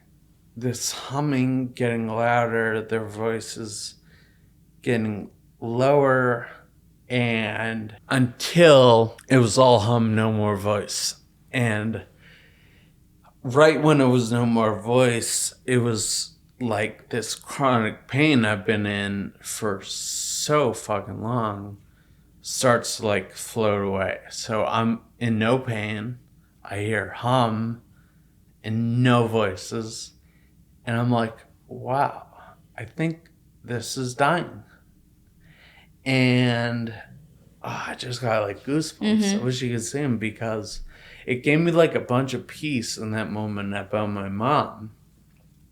this humming getting louder, their voices getting lower, and until it was all hum, no more voice. And right when it was no more voice, it was like this chronic pain I've been in for so fucking long starts to like float away. So I'm in no pain. I hear hum and no voices. And I'm like, wow, I think this is dying. And I just got like goosebumps. I wish you could see them because it gave me like a bunch of peace in that moment about my mom.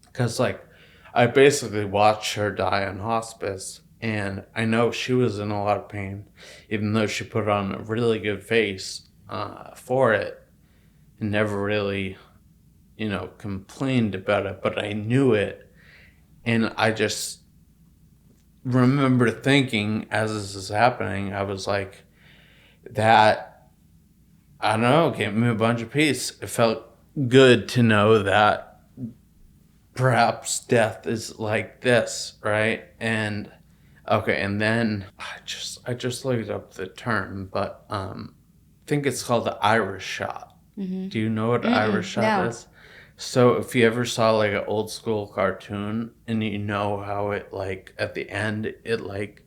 Because like I basically watched her die on hospice. And I know she was in a lot of pain, even though she put on a really good face for it and never really, complained about it. But I knew it. And I just remember thinking as this is happening, I was like, that, I don't know, gave me a bunch of peace. It felt good to know that perhaps death is like this, right? And okay, and then I just looked up the term, but I think it's called the Irish shot. Do you know what Irish shot is? So if you ever saw like an old school cartoon and you know how it like at the end it like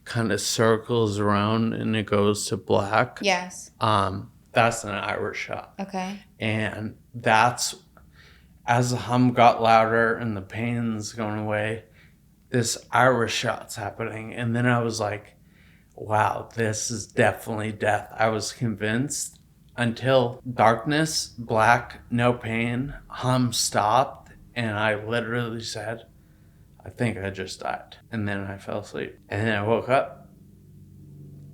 kind of circles around and it goes to black. Yes. That's an Irish shot. Okay. And that's as the hum got louder and the pain's going away, this Irish shot's happening. And then I was like, wow, this is definitely death. I was convinced until darkness, black, no pain, hum stopped. And I literally said, I think I just died. And then I fell asleep. And then I woke up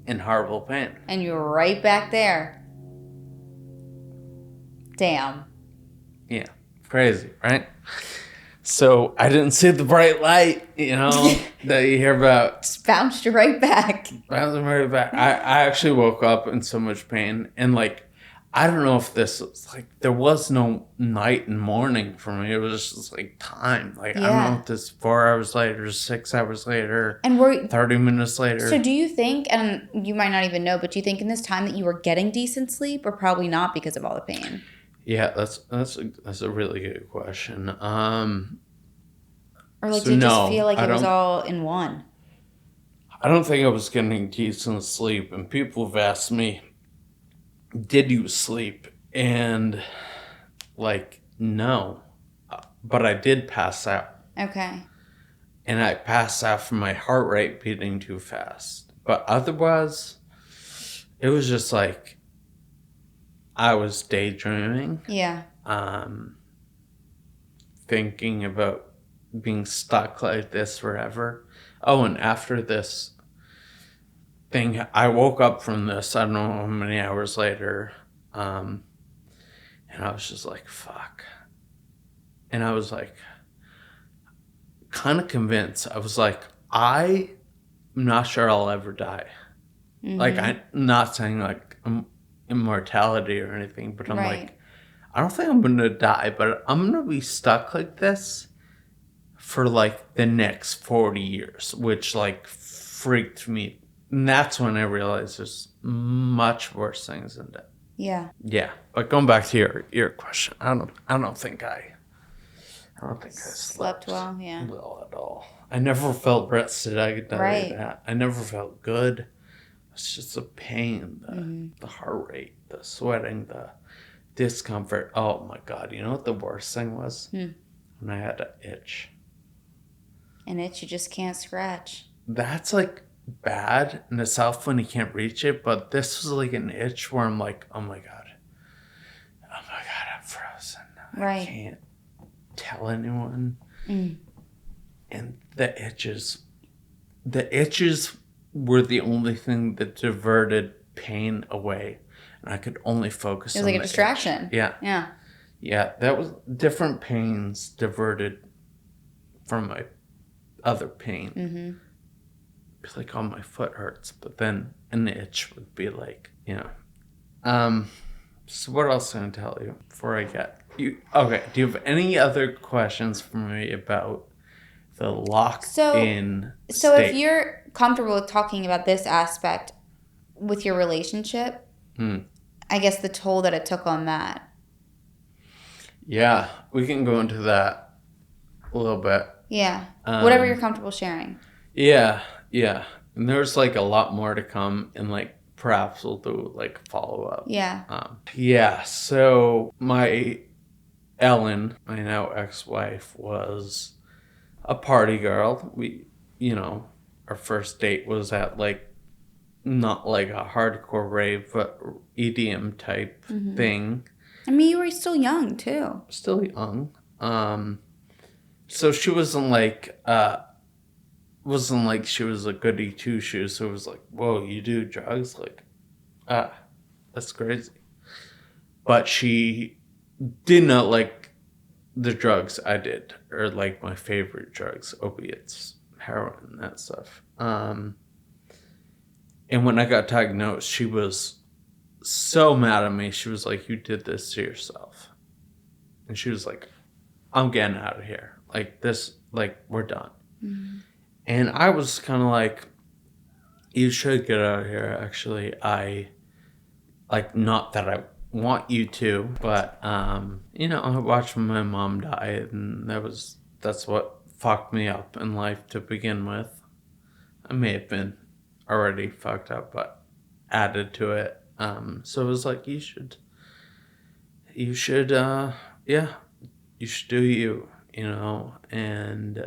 in horrible pain. And you were right back there. Damn. Yeah. Crazy, right? So I didn't see the bright light, that you hear about. Just bounced you right back. Bounced me right back. I actually woke up in so much pain. And like, I don't know if this was like, there was no night and morning for me. It was just like time. Like, I don't know if this 4 hours later, 6 hours later, and 30 minutes later. So do you think, and you might not even know, but do you think in this time that you were getting decent sleep or probably not because of all the pain? Yeah, that's a really good question. Or like, did you just feel like it was all in one? I don't think I was getting decent sleep. And people have asked me, did you sleep? And like, no. But I did pass out. Okay. And I passed out from my heart rate beating too fast. But otherwise, it was just like, I was daydreaming. Yeah. Thinking about being stuck like this forever. Oh, and after this thing, I woke up from this, I don't know how many hours later, and I was just like, fuck. And I was like, kind of convinced. I was like, I'm not sure I'll ever die. Like, I'm not saying like immortality or anything, but I'm like, I don't think I'm gonna die, but I'm gonna be stuck like this for like the next 40 years, which like freaked me. And that's when I realized there's much worse things than death. Yeah. Yeah. But going back to your question, I don't think I slept well, yeah. Well at all. I never felt rested. I could tell you that. I never felt good. It's just the pain, the heart rate, the sweating, the discomfort. Oh my God. You know what the worst thing was? When I had an itch. An itch you just can't scratch. That's like bad in itself when you can't reach it, but this was like an itch where I'm like, oh my god, I'm frozen. Right. I can't tell anyone. And the itches were the only thing that diverted pain away, and I could only focus on it was like a the distraction. itch. Yeah, that was different pains diverted from my other pain. It's like, oh, my foot hurts, but then an itch would be like, so what else can I tell you before I get you? Okay, do you have any other questions for me about the locked-in So state? if you're comfortable with talking about this aspect with your relationship, I guess the toll that it took on that. Yeah, we can go into that a little bit. Yeah, whatever you're comfortable sharing. Yeah. And there's like a lot more to come, and like perhaps we'll do like follow up. Yeah. So my Ellen, my now ex-wife, was a party girl. We, our first date was at like, not like a hardcore rave, but EDM type thing. I mean, you were still young too. Still young. So she wasn't like she was a goody two shoes. So it was like, whoa, you do drugs? Like, that's crazy. But she did not like the drugs I did, or like my favorite drugs, opiates, heroin, that stuff. And when I got diagnosed, she was so mad at me. She was like, you did this to yourself. And she was like, I'm getting out of here. Like this, like we're done. And I was kind of like, you should get out of here. Actually, not that I want you to, but, I watched my mom die, and that's what fucked me up in life to begin with. I may have been already fucked up, but added to it. So it was like, you should do you, and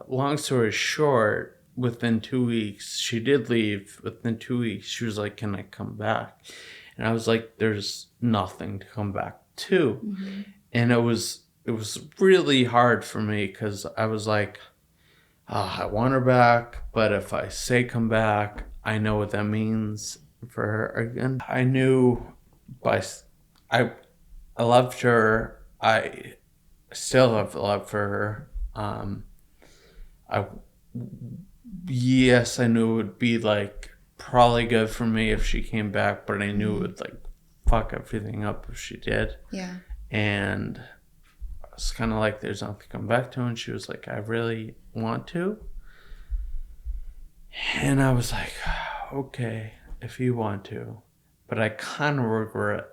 long story short, within 2 weeks, she did leave. Within 2 weeks, she was like, can I come back? And I was like, there's nothing to come back to. And it was really hard for me, because I was like, I want her back, but if I say come back, I know what that means for her again. I knew I loved her. I still have love for her. Yes, I knew it would be like probably good for me if she came back, but I knew it would like fuck everything up if she did. Yeah. And I was kind of like, there's nothing to come back to. And she was like, I really want to. And I was like, okay, if you want to. But I kind of regret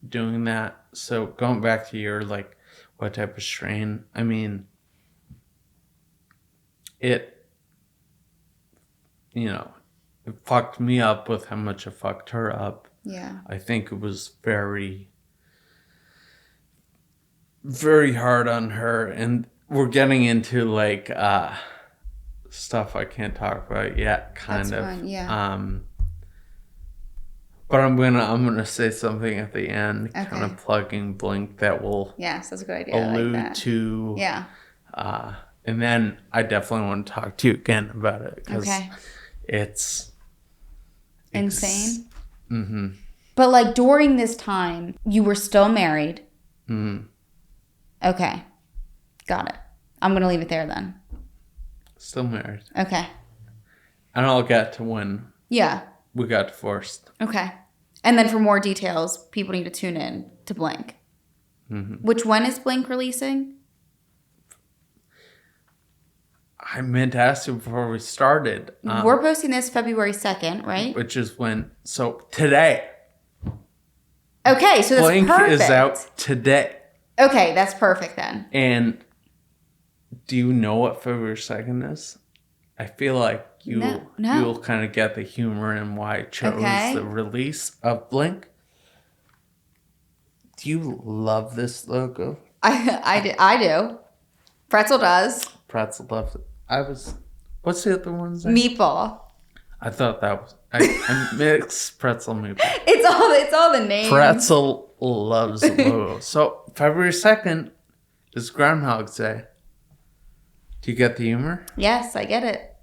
doing that. So going back to your, like, what type of strain, I mean, it fucked me up with how much it fucked her up. Yeah. I think it was very, very hard on her. And we're getting into, like, stuff I can't talk about yet, kind of. Fine, yeah. But I'm gonna say something at the end, kind of plugging Blink that will yes, that's a good idea. allude I like that. to yeah. And then I definitely want to talk to you again about it, because it's insane. But like during this time, you were still married. Okay, got it. I'm gonna leave it there then. Still married. Okay. And I'll get to when we got divorced. Okay. And then for more details, people need to tune in to Blink. Which when is Blink releasing? I meant to ask you before we started. We're posting this February 2nd, right? Which is today. Okay, so that's Blink perfect. is out today. Okay, that's perfect then. And do you know what February 2nd is? I feel like you'll kind of get the humor and why I chose the release of Blink. Do you love this logo? I do. Pretzel does. Pretzel loves it. What's the other one's name? Meatball. I thought that was I mixed pretzel meatball. It's all the names. Pretzel loves the logo. So February 2nd is Groundhog's Day. Do you get the humor? Yes, I get it.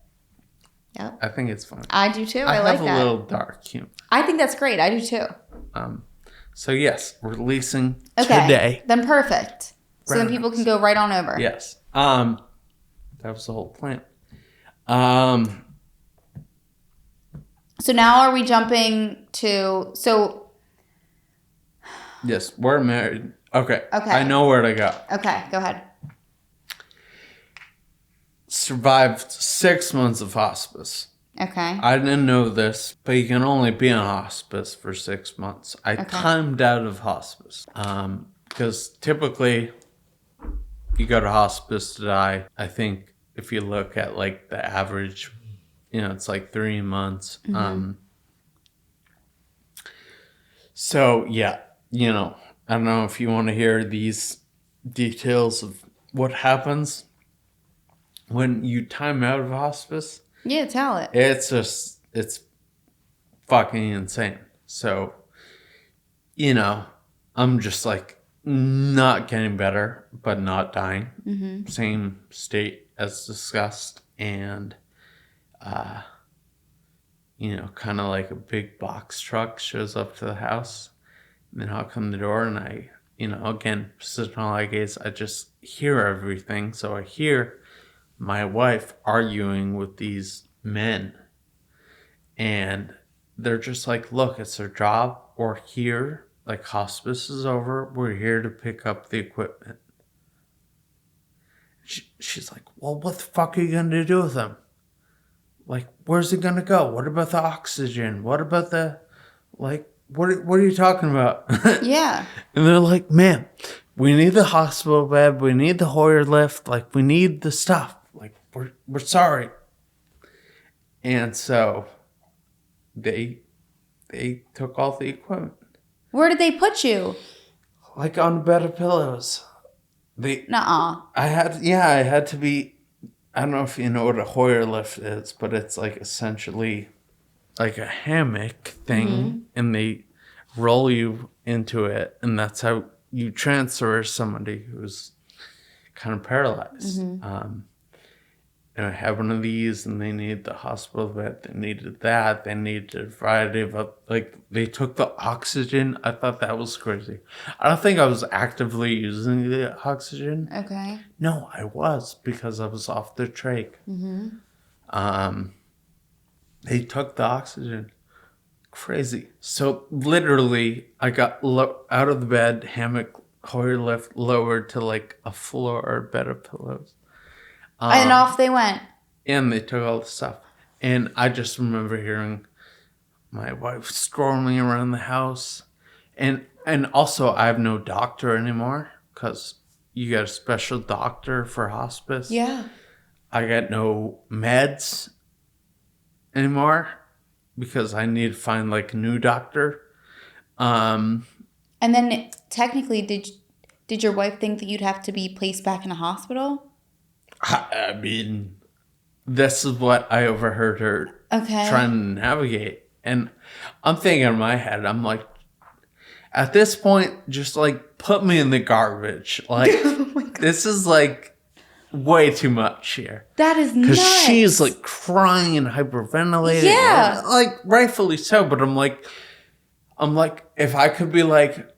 Yep. I think it's fun. I do too. I like have that. a little dark humor. I think that's great. I do too. So yes, releasing today. Then perfect. So then people can go right on over. Yes. That was the whole plan. So now are we jumping to Yes, we're married. Okay. I know where to go. Okay, go ahead. Survived 6 months of hospice. Okay. I didn't know this, but you can only be on hospice for 6 months. I timed out of hospice. Because typically you go to hospice to die. I think if you look at like the average, it's like 3 months. Mm-hmm. So yeah, I don't know if you want to hear these details of what happens when you time out of hospice. Yeah, tell it. It's fucking insane. So, I'm just like not getting better, but not dying. Mm-hmm. Same state as discussed. And, kind of like a big box truck shows up to the house. And then I'll come to the door and I, again, sitting on my gaze, I just hear everything. So I hear my wife arguing with these men. And they're just like, look, it's their job. We're here. Like, hospice is over. We're here to pick up the equipment. She's like, well, what the fuck are you going to do with them? Like, where's it going to go? What about the oxygen? What about the, like, what are you talking about? Yeah. And they're like, man, we need the hospital bed. We need the Hoyer lift. Like, we need the stuff. Like, we're sorry. And so they took all the equipment. Where did they put you? Like on a bed of pillows. Nuh-uh. I had to be, I don't know if you know what a Hoyer lift is, but it's like essentially like a hammock thing, mm-hmm. and they roll you into it, and that's how you transfer somebody who's kind of paralyzed. Mm-hmm. And I had one of these, and they needed the hospital bed. They needed that. They needed a variety of, they took the oxygen. I thought that was crazy. I don't think I was actively using the oxygen. Okay. No, I was, because I was off the trach. Mm-hmm. They took the oxygen. Crazy. So literally, I got out of the bed, hammock, Hoyer lift, lowered to like a floor or bed of pillows. And off they went. And they took all the stuff. And I just remember hearing my wife storming around the house. And also, I have no doctor anymore because you got a special doctor for hospice. Yeah. I got no meds anymore because I need to find like a new doctor. And then technically, did your wife think that you'd have to be placed back in a hospital? I mean, this is what I overheard her trying to navigate. And I'm thinking in my head, I'm like, at this point, just like put me in the garbage. Like, this is like way too much here. That is nuts. Because she's like crying and hyperventilating. Yeah. And, like, rightfully so. But I'm like, if I could be like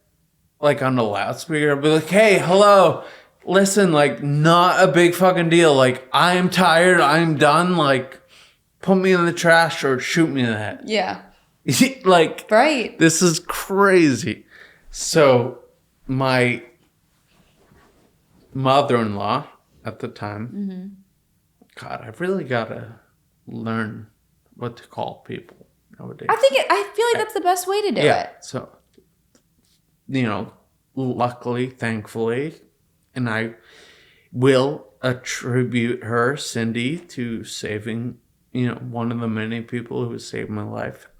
on the loudspeaker, I'd be like, hey, hello. Listen, like, not a big fucking deal. Like, I am tired. I'm done. Like, put me in the trash or shoot me in the head. Yeah. Like, right. This is crazy. So, my mother-in-law at the time, mm-hmm. God, I really got to learn what to call people nowadays. I feel like that's the best way to do it. So, luckily, thankfully, and I will attribute her, Cindy, to saving, one of the many people who saved my life.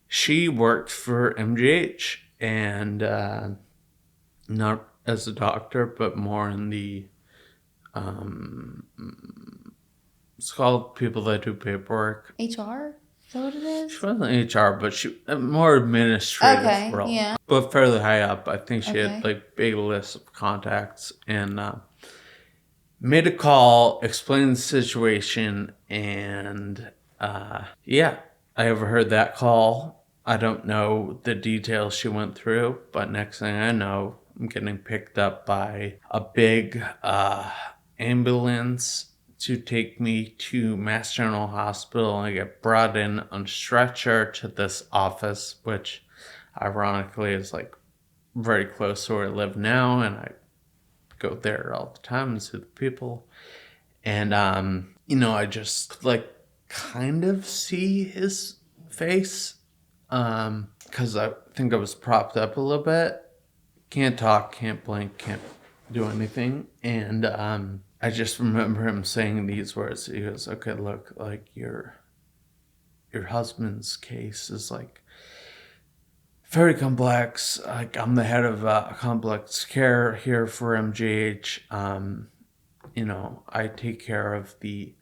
She worked for MGH, and not as a doctor, but more in the It's called people that do paperwork. HR? Is that what it is? She wasn't HR, but she more administrative role. Yeah. But fairly high up. I think she Okay. had like big list of contacts and made a call, explained the situation, and yeah, I overheard that call. I don't know the details she went through, but next thing I know, I'm getting picked up by a big ambulance to take me to Mass General Hospital. I get brought in on stretcher to this office, which ironically is like very close to where I live now, and I go there all the time and see the people. And I just like kind of see his face because I think I was propped up a little bit. Can't talk, can't blink, can't do anything. And I just remember him saying these words. He goes, "Okay, look, like your husband's case is like very complex. Like I'm the head of complex care here for MGH. I take care of the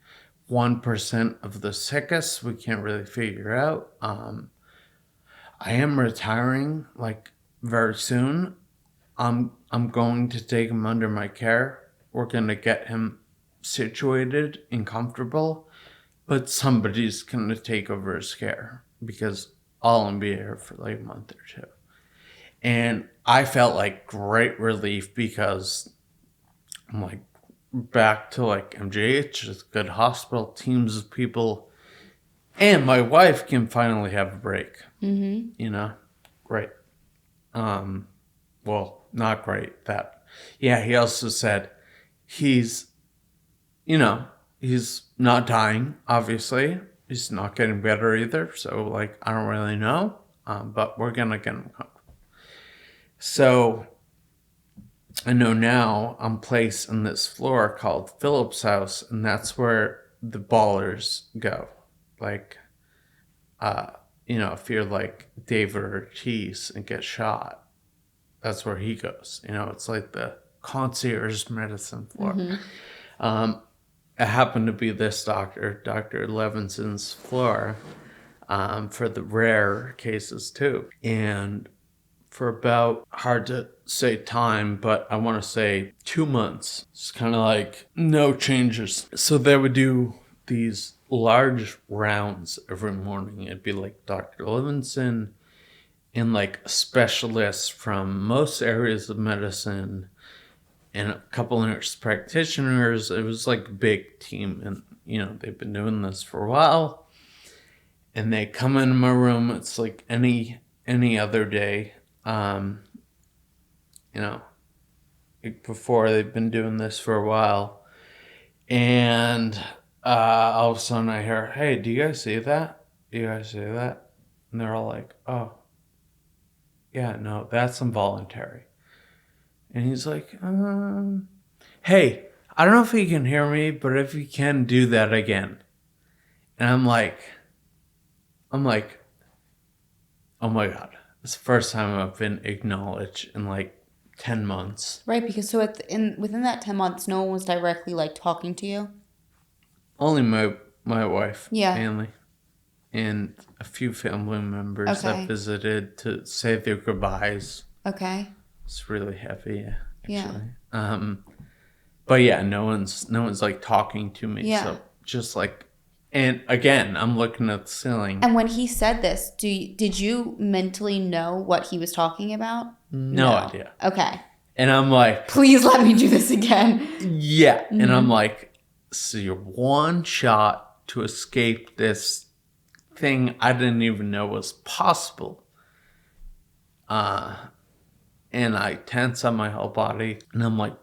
1% of the sickest we can't really figure out. I am retiring like very soon. I'm going to take him under my care. We're going to get him situated and comfortable, but somebody's going to take over his care because I'll only be here for like a month or two." And I felt like great relief because I'm like back to like MGH, it's a good hospital, teams of people, and my wife can finally have a break. Mm-hmm. Great. Well, not great. He also said he's not dying, obviously. He's not getting better either. So, like, I don't really know. But we're going to get him comfortable. So, I know now I'm placed on this floor called Phillips House, and that's where the ballers go. Like, if you're like David Ortiz and get shot, that's where he goes. It's like the concierge medicine floor. Mm-hmm. It happened to be this Dr. Levinson's floor for the rare cases too. And for about, hard to say time, but I want to say 2 months. It's kind of like no changes. So they would do these large rounds every morning. It'd be like Dr. Levinson and like specialists from most areas of medicine and a couple nurse practitioners. It was like a big team, and they've been doing this for a while. And they come into my room. It's like any other day. Before, they've been doing this for a while, and all of a sudden I hear, "Hey, do you guys see that? Do you guys see that?" And they're all like, "Oh, yeah, no, that's involuntary." And he's like, "Hey, I don't know if you can hear me, but if you can, do that again." And I'm like, "Oh my God, it's the first time I've been acknowledged in like 10 months." Right, because so within that 10 months, no one was directly like talking to you? Only my wife, yeah, mainly, and a few family members that visited to say their goodbyes. Okay. It's really heavy, actually. Yeah. But yeah, no one's like talking to me. Yeah. So just like, and again, I'm looking at the ceiling. And when he said this, did you mentally know what he was talking about? No idea. Okay. And I'm like, "Please let me do this again." Yeah. Mm-hmm. And I'm like, so you're one shot to escape this thing I didn't even know was possible. And I tense on my whole body. And I'm like,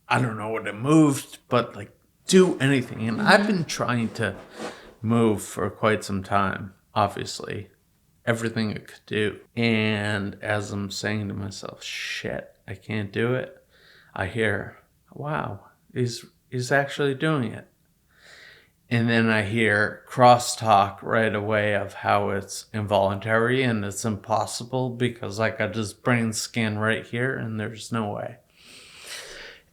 I don't know what it moved, but like, do anything. And I've been trying to move for quite some time, obviously. Everything I could do. And as I'm saying to myself, shit, I can't do it, I hear, wow, he's actually doing it. And then I hear crosstalk right away of how it's involuntary and it's impossible because I got this brain scan right here and there's no way.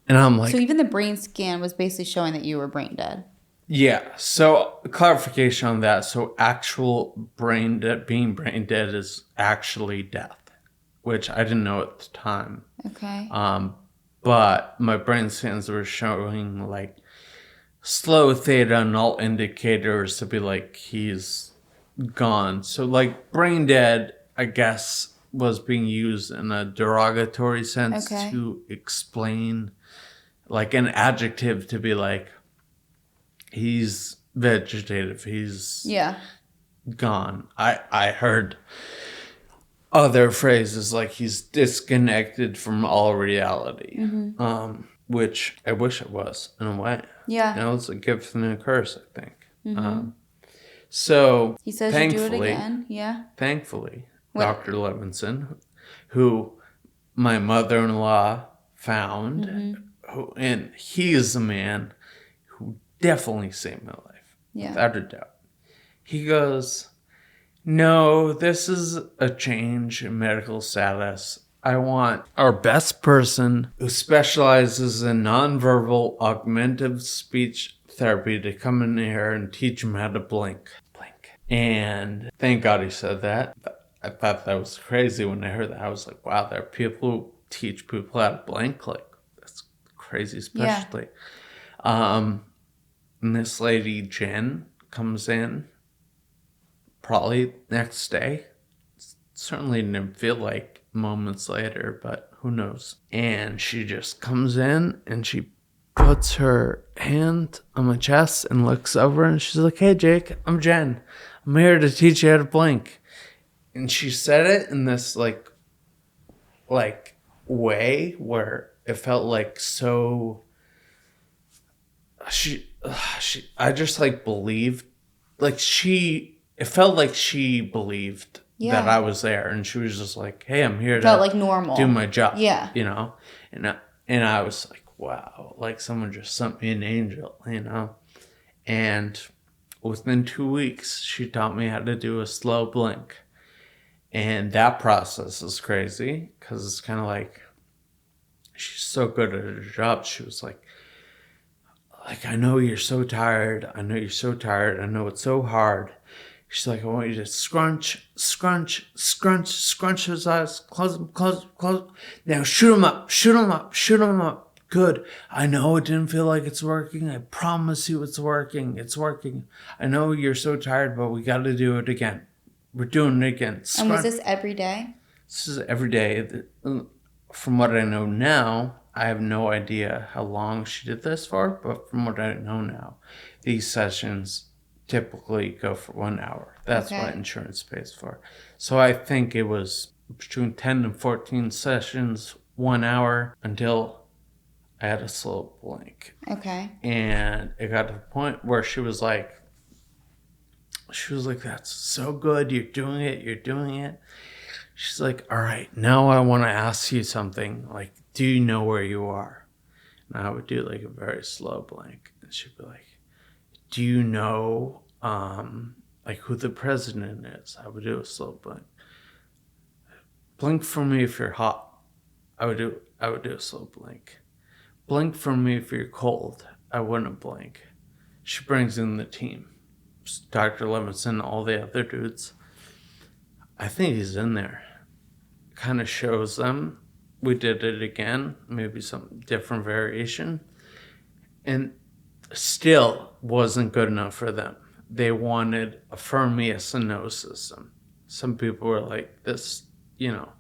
And I'm like... So even the brain scan was basically showing that you were brain dead? Yeah. So clarification on that. So actual being brain dead is actually death, which I didn't know at the time. Okay. But my brain scans were showing like slow theta null indicators to be like he's gone. So like brain dead, I guess, was being used in a derogatory sense Okay. to explain like an adjective to be like he's vegetative, he's Yeah. gone. I heard other phrases like he's disconnected from all reality. Which I wish it was in a way. Yeah. You know, it's a gift and a curse, I think. So He says you do it again. Yeah. thankfully, What? Dr. Levinson, who my mother-in-law found, and he is the man who definitely saved my life, Yeah. without a doubt. He goes, no, this is a change in medical status. I want our best person who specializes in nonverbal augmentative speech therapy to come in here and teach him how to blink. Blink. And thank God he said that. I thought that was crazy when I heard that. I was like, wow, there are people who teach people how to blink. Like, that's crazy specialty. And this lady, Jen, comes in probably next day. Certainly didn't feel like moments later, but who knows. And she just comes in and she puts her hand on my chest and looks over and she's like, hey, Jake, I'm Jen. I'm here to teach you how to blink. And she said it in this like way where it felt like so I just like believed like it felt like she believed that I was there, and she was just like, hey, I'm here Felt to like normal. do my job. Yeah. You know? And I was like, wow, like someone just sent me an angel, you know? And within 2 weeks, she taught me how to do a slow blink. And that process is crazy because it's kind of like she's so good at her job. She was like, I know you're so tired. I know you're so tired. I know it's so hard. She's like, I want you to scrunch his eyes, close them. Now shoot him up. Good. I know it didn't feel like it's working. I promise you it's working. It's working. I know you're so tired, but we got to do it again. We're doing it again. Scrunch. And was this every day? This is every day. From what I know now, I have no idea how long she did this for, but from what I know now, these sessions typically go for 1 hour. That's what insurance pays for. So I think it was between 10 and 14 sessions, 1 hour, until I had a slow blink. Okay. And it got to the point where she was like, that's so good. You're doing it. She's like, all right, now I want to ask you something. Like, do you know where you are? And I would do like a very slow blink. And she'd be like, do you know like who the president is? I would do a slow blink. Blink for me if you're hot. I would do a slow blink. Blink for me if you're cold. I wouldn't blink. She brings in the team. Dr. Levinson, all the other dudes. I think he's in there. Kind of shows them. We did it again. Maybe some different variation. And still wasn't good enough for them. They wanted a Fermius no system. Some people were like, this, you know,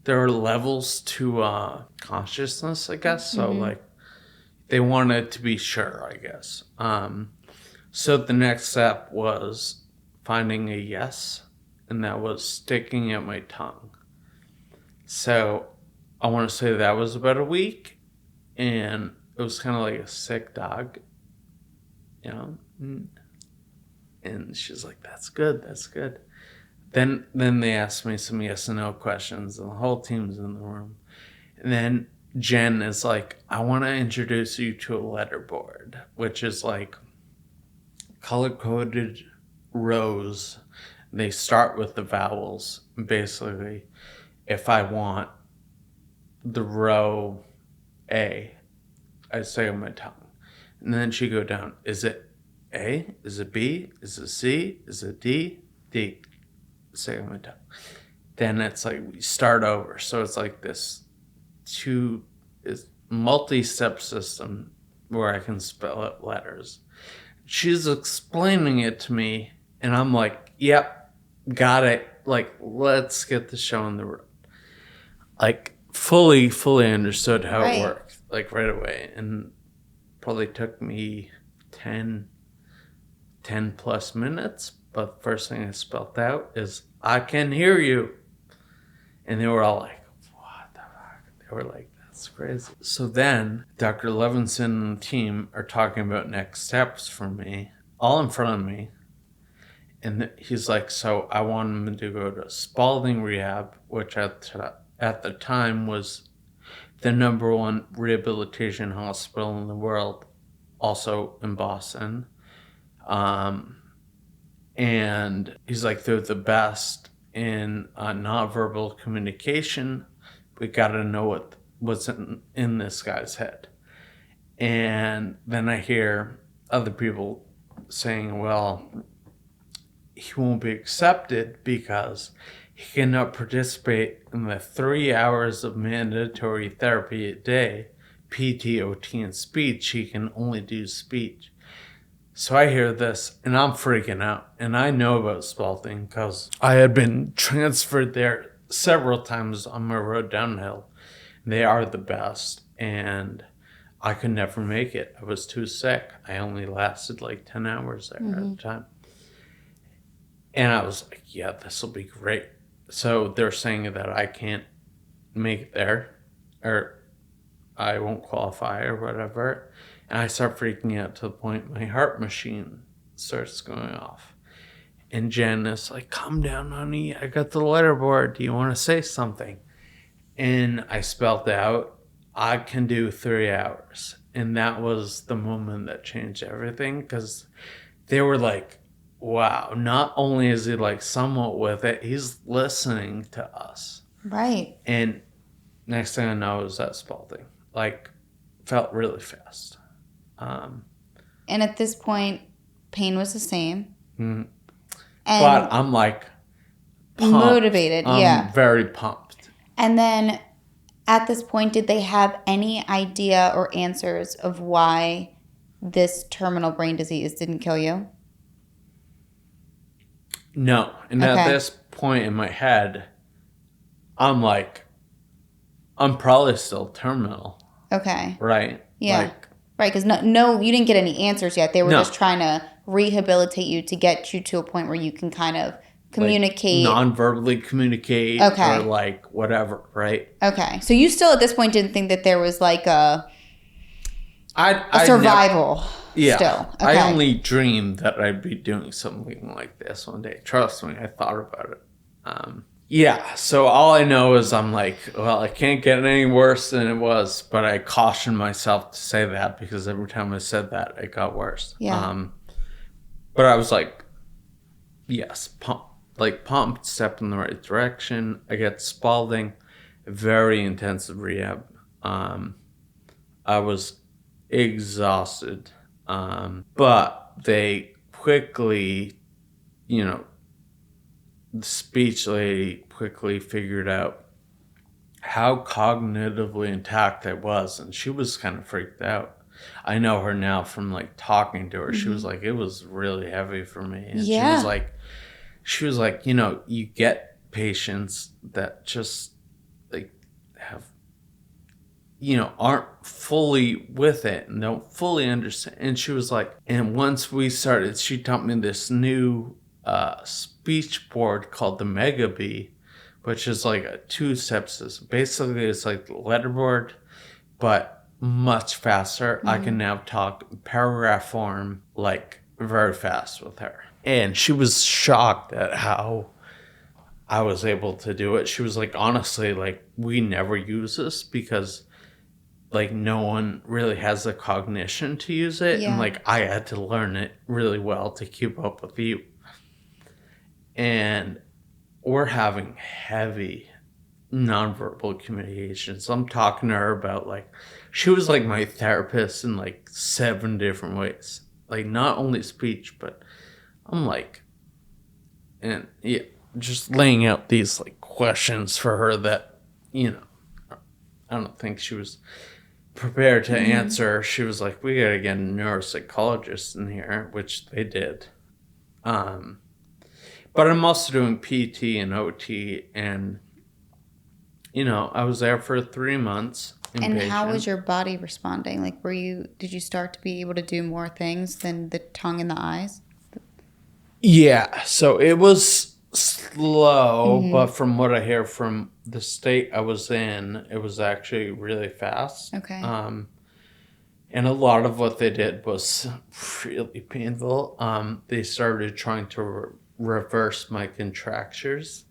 there are levels to consciousness, I guess. So, like, they wanted to be sure, I guess. So the next step was finding a yes, and that was sticking at my tongue. So I want to say that was about a week, and it was kind of like a sick dog, you know. And she's like, that's good. Then they asked me some yes and no questions, and the whole team's in the room. And then Jen is like, I want to introduce you to a letterboard, which is like color-coded rows. They start with the vowels. Basically, if I want the row A, I say on my tongue. And then she go down, is it A? Is it B? Is it C? Is it D? D. Say my time. Then it's like we start over. So it's like this multi-step system where I can spell out letters. She's explaining it to me, and I'm like, yep, got it. Like, let's get the show on the road. Like, fully understood how it worked, like, right away. And probably took me 10 plus minutes. But the first thing I spelled out is, I can hear you. And they were all like, what the fuck? They were like, that's crazy. So then Dr. Levinson and the team are talking about next steps for me, all in front of me. And he's like, so I want him to go to Spalding Rehab, which at the time was the #1 rehabilitation hospital in the world, also in Boston. And he's like, they're the best in nonverbal communication. We got to know what's in this guy's head. And then I hear other people saying, well, he won't be accepted because he cannot participate in the 3 hours of mandatory therapy a day, PT, OT, and speech. He can only do speech. So I hear this, and I'm freaking out. And I know about Spalding because I had been transferred there several times on my road downhill. They are the best, and I could never make it. I was too sick. I only lasted like 10 hours there at the time. And I was like, yeah, this will be great. So they're saying that I can't make it there, or I won't qualify or whatever. And I start freaking out to the point my heart machine starts going off. And Jen is like, calm down, honey. I got the letterboard. Do you want to say something? And I spelled out, I can do 3 hours. And that was the moment that changed everything, because they were like, wow, not only is he like somewhat with it, he's listening to us. Right. And next thing I know is that Spalding. Like, felt really fast. And at this point, pain was the same. Mm-hmm. And but I'm like pumped. Motivated, I'm very pumped. And then at this point, did they have any idea or answers of why this terminal brain disease didn't kill you? No. And at this point in my head, I'm like, I'm probably still terminal. Okay. Right? Yeah. Like, right, because no, you didn't get any answers yet. They were just trying to rehabilitate you to get you to a point where you can kind of communicate. Like non-verbally communicate. Or like whatever, right? Okay. So you still at this point didn't think that there was like a survival still. Okay. I only dreamed that I'd be doing something like this one day. Trust me, I thought about it. Yeah, so all I know is I'm like, well, I can't get any worse than it was, but I cautioned myself to say that because every time I said that, it got worse. Yeah. But I was like, yes, pumped, step in the right direction. I get Spalding, very intensive rehab. I was exhausted, but they quickly, the speech lady quickly figured out how cognitively intact I was, and she was kind of freaked out. I know her now from like talking to her. Mm-hmm. She was like, it was really heavy for me. And she was like, you get patients that just like have, aren't fully with it and don't fully understand. And she was like, and once we started, she taught me this new speech board called the Mega B, which is like a 2-step system. Basically, it's like the letterboard, but much faster. Mm-hmm. I can now talk paragraph form like very fast with her. And she was shocked at how I was able to do it. She was like, honestly, like, we never use this because like no one really has the cognition to use it. Yeah. And like I had to learn it really well to keep up with you. And we're having heavy nonverbal communications. I'm talking to her about like, she was like my therapist in like 7 different ways. like not only speech, but I'm like, and yeah, just laying out these like questions for her that, you know, I don't think she was prepared to answer. She was like, we gotta get a neuropsychologist in here, which they did. But I'm also doing PT and OT, and you know, I was there for 3 months. And how was your body responding? Like, did you start to be able to do more things than the tongue and the eyes? Yeah, so it was slow, but from what I hear from the state I was in, it was actually really fast. Okay. And a lot of what they did was really painful. They started trying to reverse my contractures,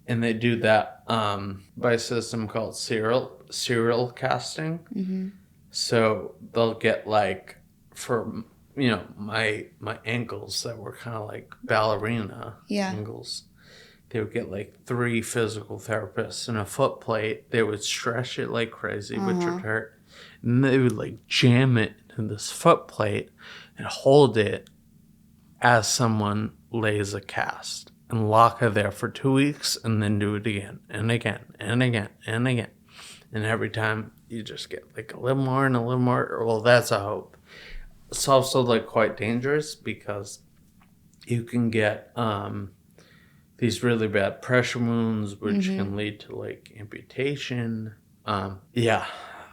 and they do that by a system called serial casting. So they'll get like, for you know, my ankles that were kind of like ballerina ankles, they would get like 3 physical therapists and a foot plate. They would stretch it like crazy, which would hurt. And they would like jam it in this foot plate and hold it as someone lays a cast and lock it there for 2 weeks and then do it again and again and again and again. And every time you just get like a little more and a little more. Well, that's a hope. It's also like quite dangerous because you can get these really bad pressure wounds, which can lead to like amputation. Yeah,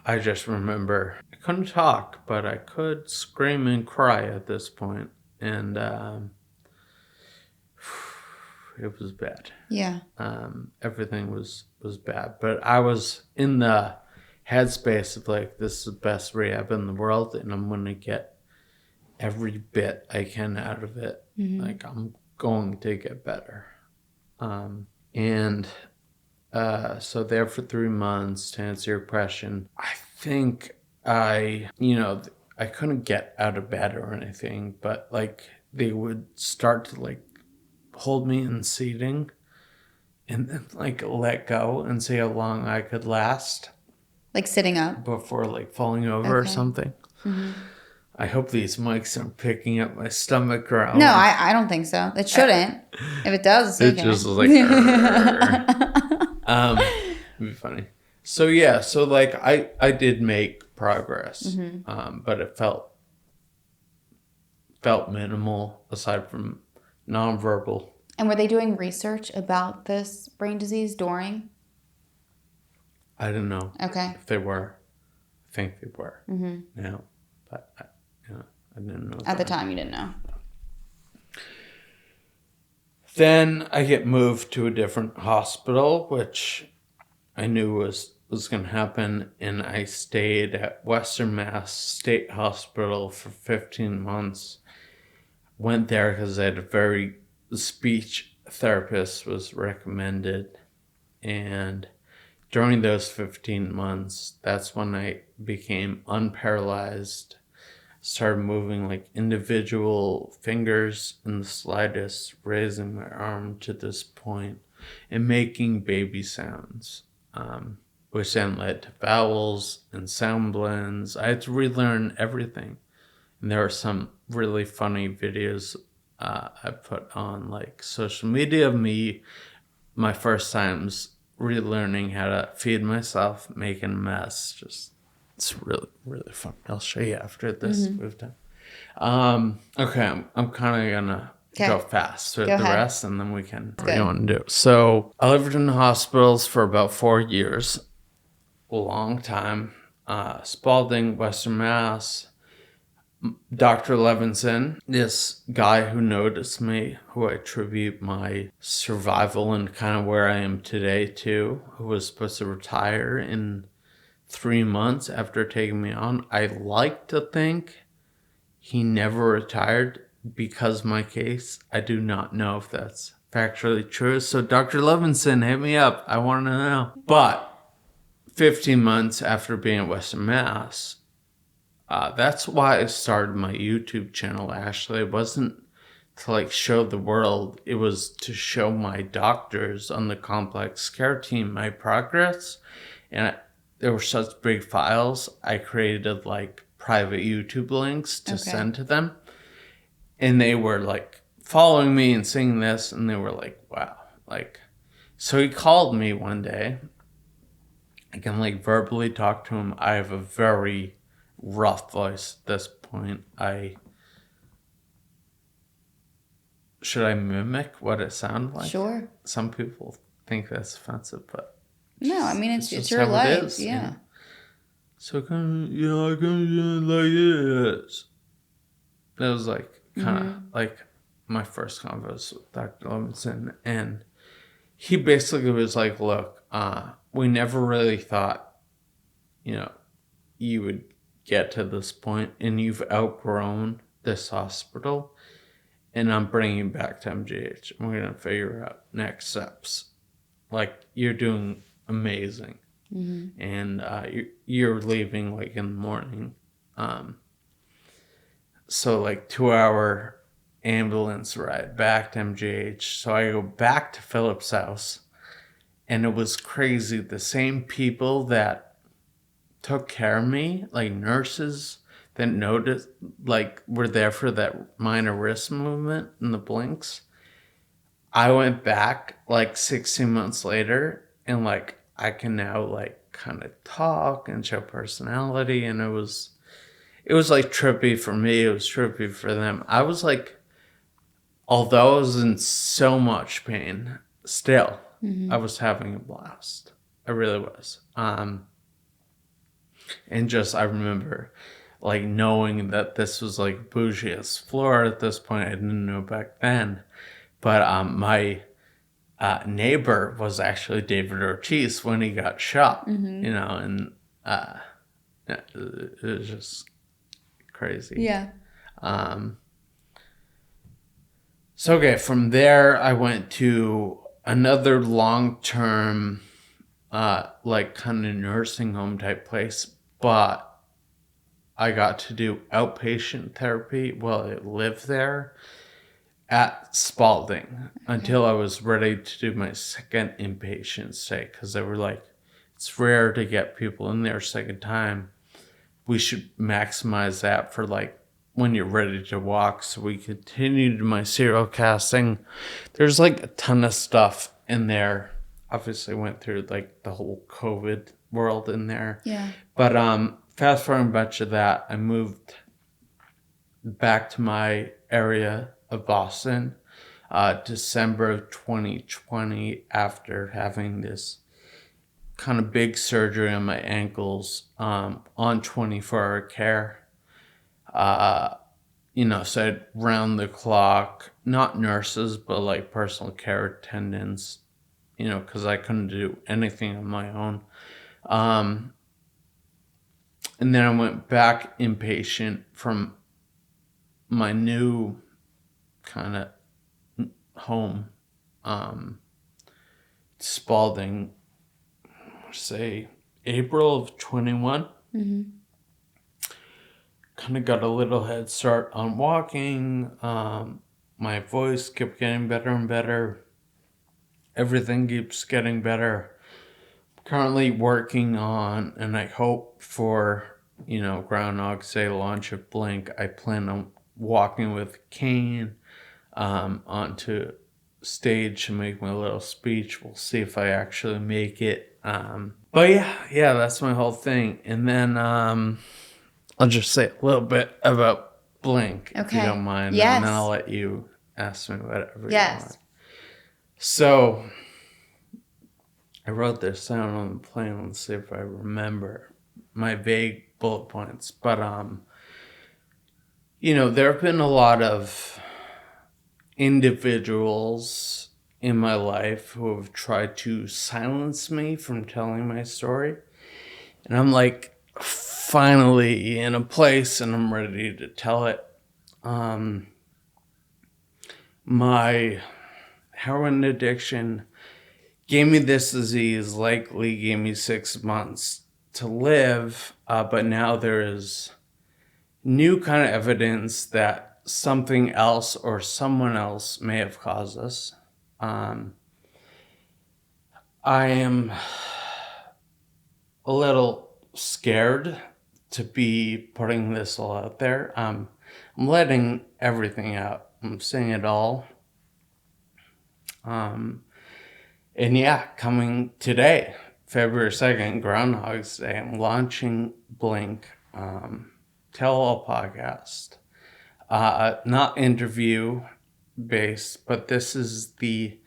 I just remember I couldn't talk, but I could scream and cry at this point, and it was bad. Yeah. Everything was bad, but I was in the headspace of like, this is the best rehab in the world, and I'm gonna get every bit I can out of it. Like, I'm going to get better. So there for 3 months, to answer your question, I think I couldn't get out of bed or anything, but like they would start to like hold me in seating and then like let go and see how long I could last. Like sitting up? Before like falling over or something. I hope these mics aren't picking up my stomach growling. No, I don't think so. It shouldn't. If it does, it's okay. It just was like, it'd be funny. So yeah, so like I did make progress, but it felt minimal aside from nonverbal. And were they doing research about this brain disease during? I didn't know. Okay. If they were. I think they were. No, but I didn't know. At the time, you didn't know. Then I get moved to a different hospital, which I knew was going to happen, and I stayed at Western Mass State Hospital for 15 months. Went there because I had the speech therapist was recommended, and during those 15 months, that's when I became unparalyzed, started moving like individual fingers in the slightest, raising my arm to this point, and making baby sounds, which then led to vowels and sound blends. I had to relearn everything. And there are some really funny videos I put on like social media of me, my first times relearning how to feed myself, making a mess. Just, it's really, really fun. I'll show you after this we've done. Okay, I'm kind of gonna go fast with the rest, and then we can go on and do. So I lived in the hospitals for about 4 years, a long time. Spalding, Western Mass. Dr. Levinson, this guy who noticed me, who I attribute my survival and kind of where I am today to, who was supposed to retire in 3 months after taking me on. I like to think he never retired because of my case. I do not know if that's factually true. So Dr. Levinson, hit me up. I want to know. But 15 months after being at Western Mass, that's why I started my YouTube channel. Actually, it wasn't to like show the world. It was to show my doctors on the complex care team my progress. And there were such big files. I created like private YouTube links to send to them. And they were like following me and seeing this, and they were like, wow. Like, so he called me one day. I can like verbally talk to him. I have a very rough voice at this point. Should I mimic what it sounded like? Sure. Some people think that's offensive, but no, I mean it's just your how life. it is, Yeah. you know? So kind of, I kind of like this. That was like kind of like my first converse with Dr. Levinson, and he basically was like, "Look, we never really thought, you would get to this point, and you've outgrown this hospital, and I'm bringing you back to MGH. And we're gonna figure out next steps. Like, you're doing amazing, and you're leaving like in the morning." So like 2-hour ambulance ride back to MGH. So I go back to Philip's house, and it was crazy. The same people that took care of me, like nurses that noticed, like were there for that minor wrist movement and the blinks. I went back like 16 months later, and like I can now like kind of talk and show personality, and it was like trippy for me. It was trippy for them. I was like, although I was in so much pain, still, I was having a blast. I really was. And just, I remember like knowing that this was like bougiest floor at this point. I didn't know back then. But my neighbor was actually David Ortiz when he got shot, and it was just crazy. Yeah. So, okay, from there, I went to another long-term, like kind of nursing home type place, but I got to do outpatient therapy while I lived there at Spalding until I was ready to do my second inpatient stay, because they were like, it's rare to get people in there second time. We should maximize that for like when you're ready to walk. So we continued my serial casting. There's like a ton of stuff in there. Obviously went through like the whole COVID world in there. Yeah. But fast forwarding a bunch of that, I moved back to my area of Boston, December of 2020, after having this kind of big surgery on my ankles, on 24-hour care. So I'd round the clock, not nurses, but like personal care attendants, because I couldn't do anything on my own. And then I went back inpatient from my new kind of home, Spalding, say April of 21. Kind of got a little head start on walking. My voice kept getting better and better. Everything keeps getting better. Currently working on, and I hope for, Groundhog Day launch of Blink, I plan on walking with cane onto stage to make my little speech. We'll see if I actually make it. But yeah, that's my whole thing. And then I'll just say a little bit about Blink, if you don't mind. Yes. And then I'll let you ask me whatever you want. So I wrote this down on the plane. Let's see if I remember my vague bullet points. But, there have been a lot of individuals in my life who have tried to silence me from telling my story. And I'm like, finally in a place and I'm ready to tell it. My heroin addiction gave me this disease, likely gave me 6 months to live, but now there is new kind of evidence that something else or someone else may have caused this. I am a little scared to be putting this all out there. I'm letting everything out. I'm saying it all. And yeah, coming today, February 2nd, Groundhog's Day, I'm launching Blink, tell-all podcast. Not interview based, but this is the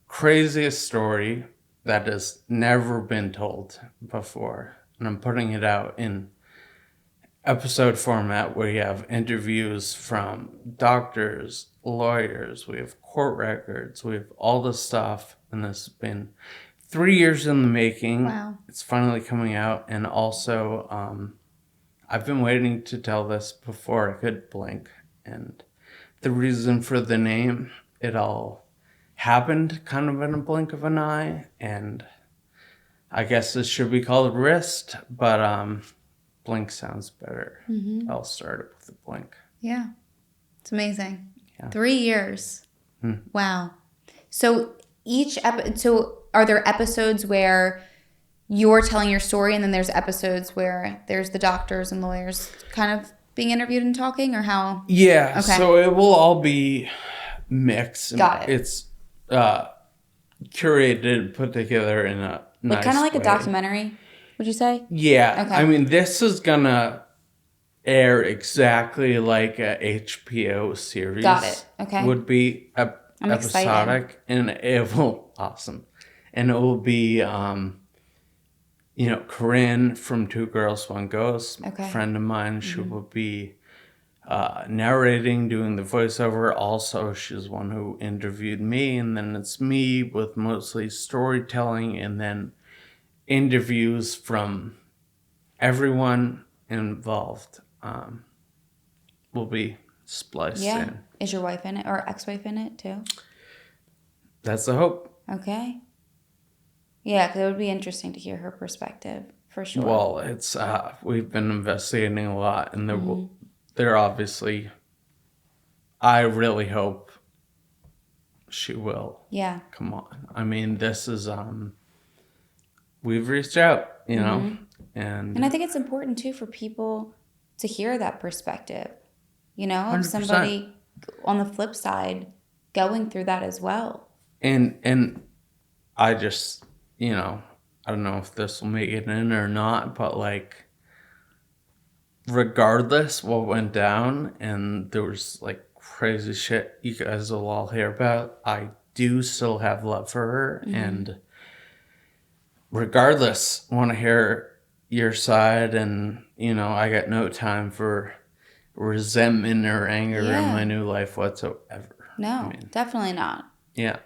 craziest story that has never been told before. And I'm putting it out in episode format where you have interviews from doctors, lawyers, we have court records, we have all this stuff. And this has been 3 years in the making. Wow. It's finally coming out. And also, I've been waiting to tell this before I could blink. And the reason for the name, it all happened kind of in a blink of an eye. And I guess this should be called Wrist, but Blink sounds better. Mm-hmm. I'll start it with the Blink. Yeah. It's amazing. Yeah. 3 years. Wow. So so are there episodes where you're telling your story and then there's episodes where there's the doctors and lawyers kind of being interviewed and talking, or how? Yeah. Okay. So it will all be mixed. Got it. It's curated, put together in a nice Kind of like way. a documentary, would you say? Yeah. Okay. I mean, this is gonna air exactly like a HBO series. Got it. Okay. Would be I'm episodic, excited. and it will and it will be Corinne from Two Girls One Ghost, Okay. friend of mine. She will be narrating, doing the voiceover. Also, she's one who interviewed me, and then it's me with mostly storytelling, and then interviews from everyone involved will be spliced in. Is your wife in it, or ex-wife in it too? That's the hope. Okay. Yeah, because it would be interesting to hear her perspective, for sure. Well, it's we've been investigating a lot, and they're obviously. I really hope she will. Yeah. Come on. I mean, this is we've reached out, and I think it's important too for people to hear that perspective. Of 100%. somebody on the flip side going through that as well. And I just, I don't know if this will make it in or not, but regardless what went down, and there was crazy shit you guys will all hear about, I do still have love for her, and regardless, want to hear your side, and I got no time for resentment or anger in my new life whatsoever. No, definitely not. Yeah.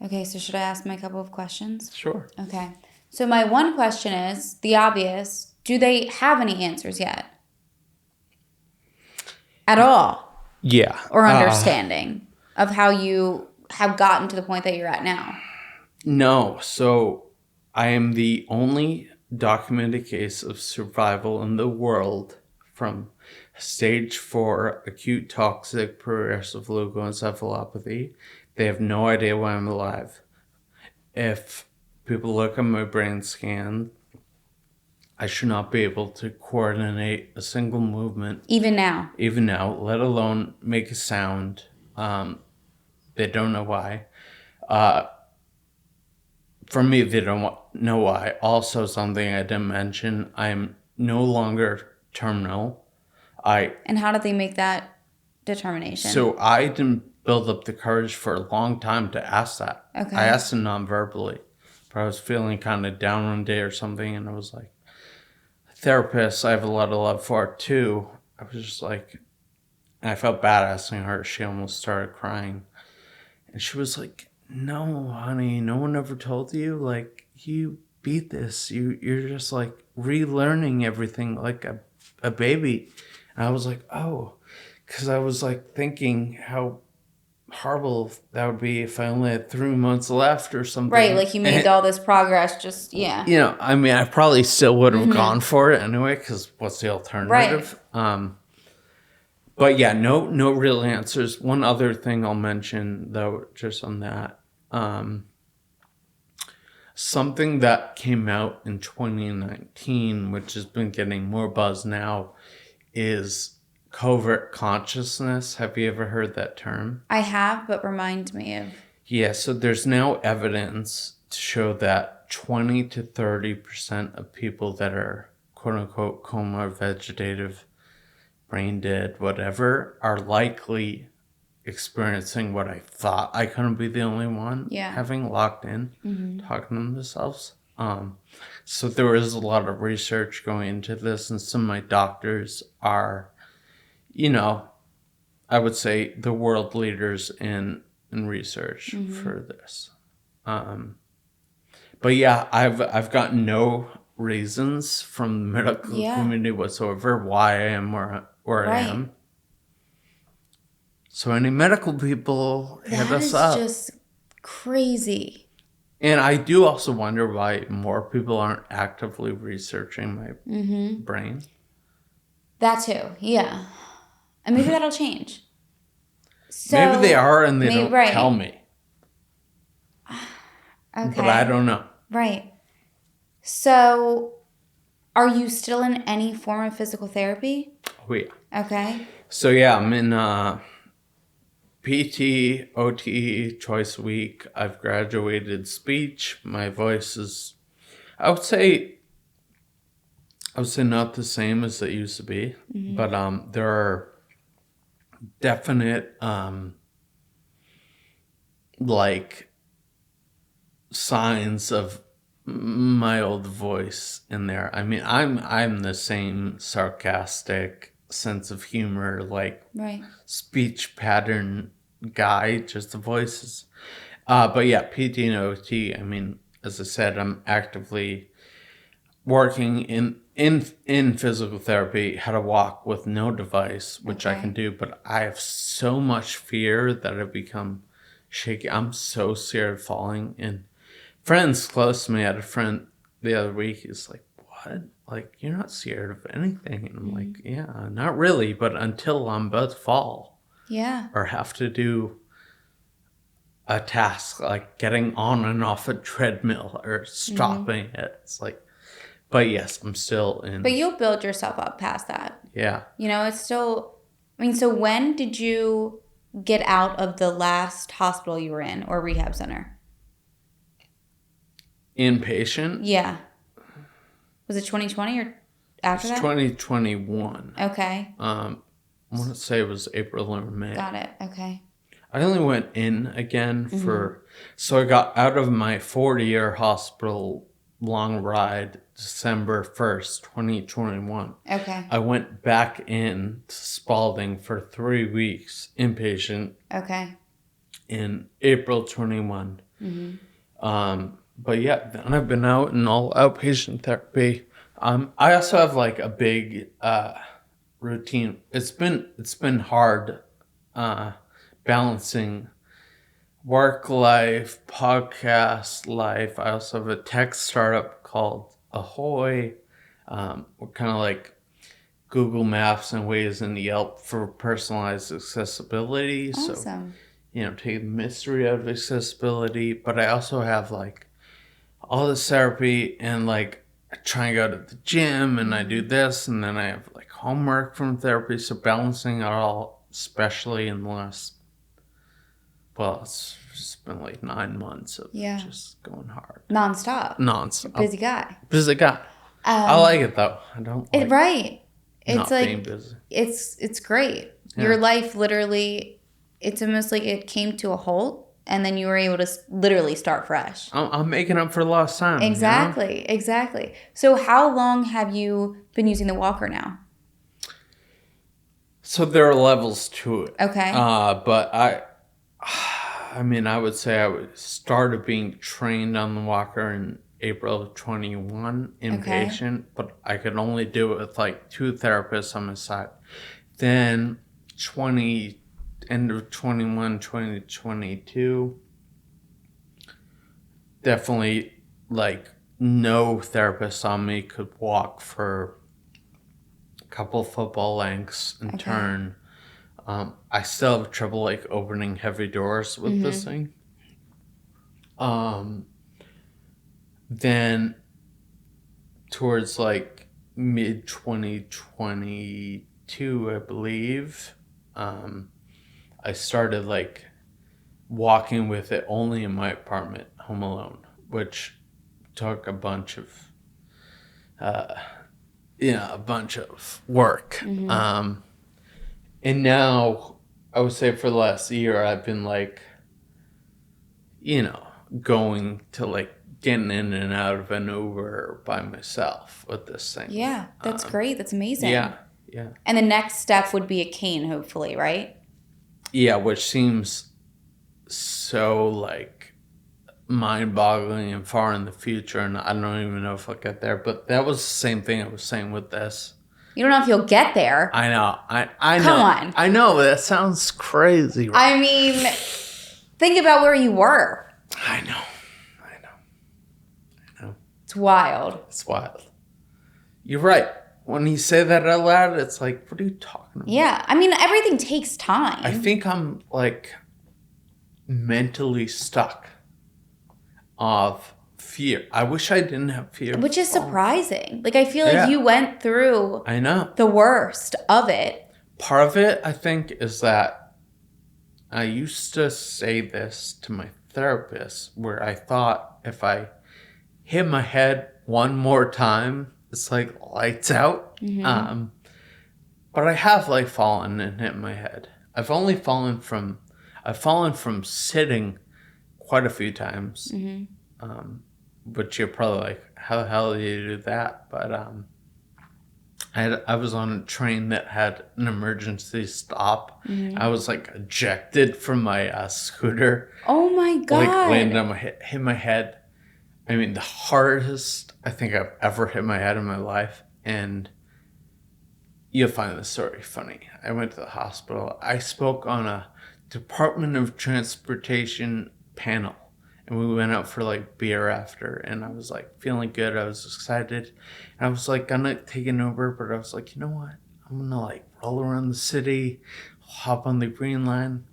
Okay, so should I ask my couple of questions? Sure. Okay. So my one question is the obvious. Do they have any answers yet? At all? Yeah. Or understanding of how you have gotten to the point that you're at now? No. So I am the only documented case of survival in the world from stage 4 acute toxic progressive leukoencephalopathy. They have no idea why I'm alive. If people look at my brain scan, I should not be able to coordinate a single movement. Even now, Let alone make a sound. They don't know why. For me, they don't know why. Also, something I didn't mention, I'm no longer terminal. And how did they make that determination? So I didn't build up the courage for a long time to ask that. Okay. I asked them non-verbally. But I was feeling kind of down one day or something, and I was like, therapist, I have a lot of love for it too. I was just like, and I felt bad asking her. She almost started crying. And she was like, no, honey, no one ever told you. You beat this. You're just relearning everything like a baby. And I was like, oh, because I was thinking how horrible that would be if I only had 3 months left or something. Right, you made all this progress, just, yeah. I mean, I probably still would have gone for it anyway, because what's the alternative? Right. But yeah, no real answers. One other thing I'll mention, though, just on that. Something that came out in 2019, which has been getting more buzz now, is covert consciousness. Have you ever heard that term? I have, but remind me of. Yeah, so there's now evidence to show that 20 to 30% of people that are quote unquote coma, vegetative, brain dead, whatever, are likely experiencing what I thought I couldn't be the only one having locked in, talking to themselves. So there is a lot of research going into this, and some of my doctors are, I would say the world leaders in research for this. But yeah, I've got no reasons from the medical community whatsoever why I am where I am. So any medical people, hit us up. That is just crazy. And I do also wonder why more people aren't actively researching my brain. That too, yeah. And maybe that'll change. So, maybe they are and they don't tell me. Okay. But I don't know. Right. So, are you still in any form of physical therapy? Oh, yeah. Okay. So, yeah, I'm in PT, OT twice a week. I've graduated speech. My voice is, I would say not the same as it used to be. But there are definite signs of my old voice in there. I mean, I'm the same sarcastic sense of humor, speech pattern guy, just the voices. But yeah, PT and OT, I mean, as I said, I'm actively working in physical therapy, how to walk with no device, which I can do, but I have so much fear that I've become shaky. I'm so scared of falling. And friends close to me, I had a friend the other week, he's like, what? Like, you're not scared of anything. And I'm like, yeah, not really, but until I'm about to fall. Yeah. Or have to do a task like getting on and off a treadmill or stopping it. It's like, but yes, I'm still in. But you'll build yourself up past that. Yeah. It's still, so when did you get out of the last hospital you were in or rehab center? Inpatient? Yeah. Was it 2020 or after that? 2021. Okay. I want to say it was April or May. Got it. Okay. I only went in again so I got out of my 40-year hospital long ride December 1st, 2021. Okay. I went back in to Spalding for 3 weeks, inpatient. Okay. In April 21. But yeah, then I've been out in all outpatient therapy. I also have like a big routine. It's been hard balancing work life, podcast life. I also have a tech startup called Ahoy. We're kind of like Google Maps and Waze and Yelp for personalized accessibility. Awesome. So, take the mystery out of accessibility. But I also have like all this therapy and like I try and go to the gym and I do this and then I have like homework from therapy. So balancing it all, especially in the last, it's been like 9 months of just going hard. Nonstop. Busy guy. Busy guy. I like it though. I don't like right. It's not like being busy. It's great. Yeah. Your life literally, it's almost like it came to a halt and then you were able to literally start fresh. I'm making up for lost time. Exactly. Exactly. So how long have you been using the walker now? So there are levels to it. Okay. But I would say I started being trained on the walker in April of 21, inpatient, but I could only do it with like 2 therapists on my side. Then end of 21, 2022, definitely like no therapist on me could walk for a couple football lengths and turn. I still have trouble like opening heavy doors with this thing. Then towards like mid 2022, 22, I believe, I started like walking with it only in my apartment, home alone, which took a bunch of, work. Mm-hmm. And now I would say for the last year, I've been like, going to like getting in and out of an Uber by myself with this thing. Yeah, that's great. That's amazing. Yeah. And the next step would be a cane, hopefully, right? Yeah, which seems so like mind-boggling and far in the future, and I don't even know if I'll get there. But that was the same thing I was saying with this. You don't know if you'll get there. I know. I know. Come on. I know. That sounds crazy. Right? I mean, think about where you were. I know. It's wild. It's wild. You're right. When you say that out loud, it's like, what are you talking about? Yeah. I mean, everything takes time. I think I'm like mentally stuck of fear. I wish I didn't have fear. Which is surprising. Like, I feel like you went through I know the worst of it. Part of it, I think, is that I used to say this to my therapist, where I thought if I hit my head one more time, it's like lights out. Mm-hmm. But I have like fallen and hit my head. I've fallen from sitting quite a few times. Mm-hmm. But you're probably like, how the hell do you do that? But I was on a train that had an emergency stop. Mm-hmm. I was like ejected from my scooter. Oh my God. Like landed on hit my head. I mean, the hardest I think I've ever hit my head in my life. And you'll find the story funny. I went to the hospital. I spoke on a Department of Transportation panel. And we went out for like beer after. And I was like feeling good. I was excited. And I was like gonna take an Uber. But I was like, you know what? I'm gonna like roll around the city. Hop on the green line.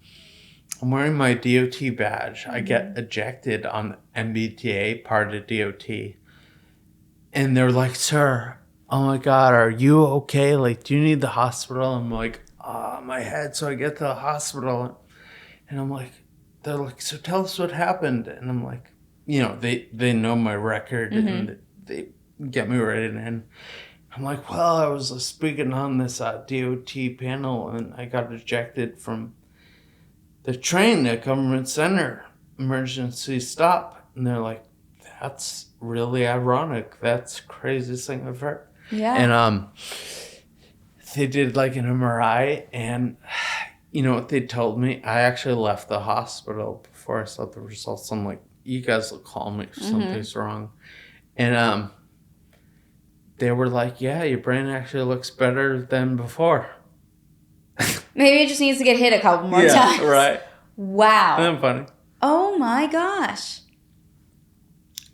I'm wearing my DOT badge. I get ejected on MBTA, part of DOT. And they're like, sir, oh my God, are you okay? Like, do you need the hospital? I'm like, my head. So I get to the hospital. And I'm like, they're like, so tell us what happened. And I'm like, they know my record and they get me right in. I'm like, well, I was speaking on this DOT panel and I got ejected from the train at Government Center, emergency stop. And they're like, that's really ironic. That's the craziest thing I've heard. Yeah. And they did like an MRI, and you know what they told me? I actually left the hospital before I saw the results. I'm like, you guys will call me if something's wrong. And they were like, yeah, your brain actually looks better than before. Maybe it just needs to get hit a couple more times. Yeah, right. Wow. Isn't that funny? Oh my gosh.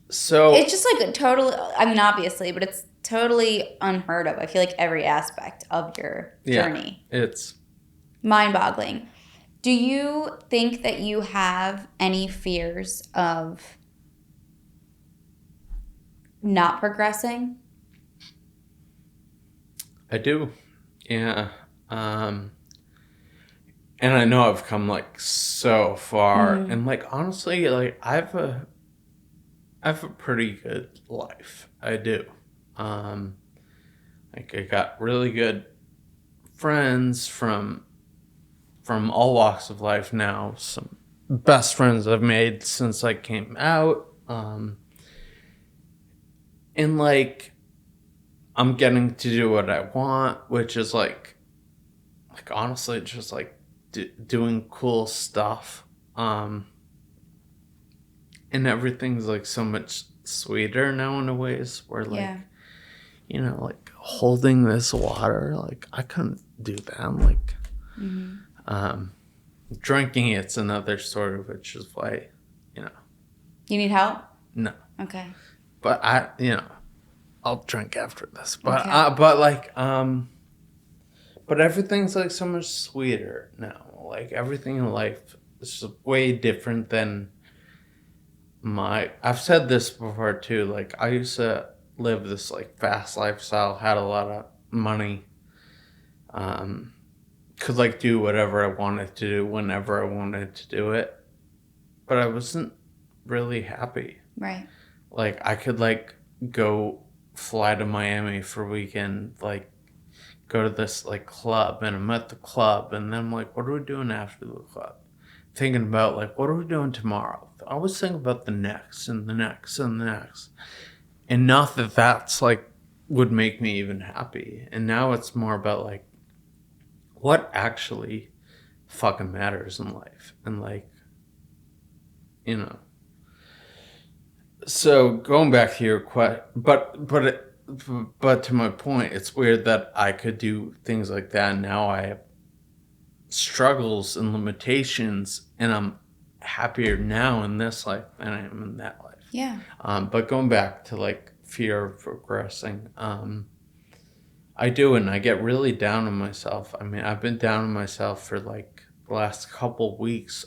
So it's just like totally, I mean, obviously, but it's totally unheard of. I feel like every aspect of your journey. It's mind-boggling. Do you think that you have any fears of not progressing? I do. Yeah. And I know I've come like so far, and like honestly, like I have a pretty good life. I do. Like I got really good friends from all walks of life now. Some best friends I've made since I came out. And like I'm getting to do what I want, which is like honestly just like doing cool stuff. And everything's like so much sweeter now in a ways where like, like holding this water, like I couldn't do that. I'm like, drinking it's another story, which is why, You need help? No. Okay. But I'll drink after this. But Okay. but everything's like so much sweeter now. Like everything in life is just way different than I've said this before too. Like I used to live this like fast lifestyle, had a lot of money. Could like do whatever I wanted to do whenever I wanted to do it. But I wasn't really happy. Right. Like I could like go fly to Miami for a weekend, like go to this like club, and I'm at the club, and then I'm like, what are we doing after the club? Thinking about like, what are we doing tomorrow? I was thinking about the next and the next and the next. And not that that's like would make me even happy. And now it's more about like what actually fucking matters in life. And like, you know. So going back to your question, but to my point, it's weird that I could do things like that. And now I have struggles and limitations, and I'm happier now in this life than I am in that life. Yeah. But going back to like fear of progressing, I do, and I get really down on myself. I mean, I've been down on myself for like the last couple weeks.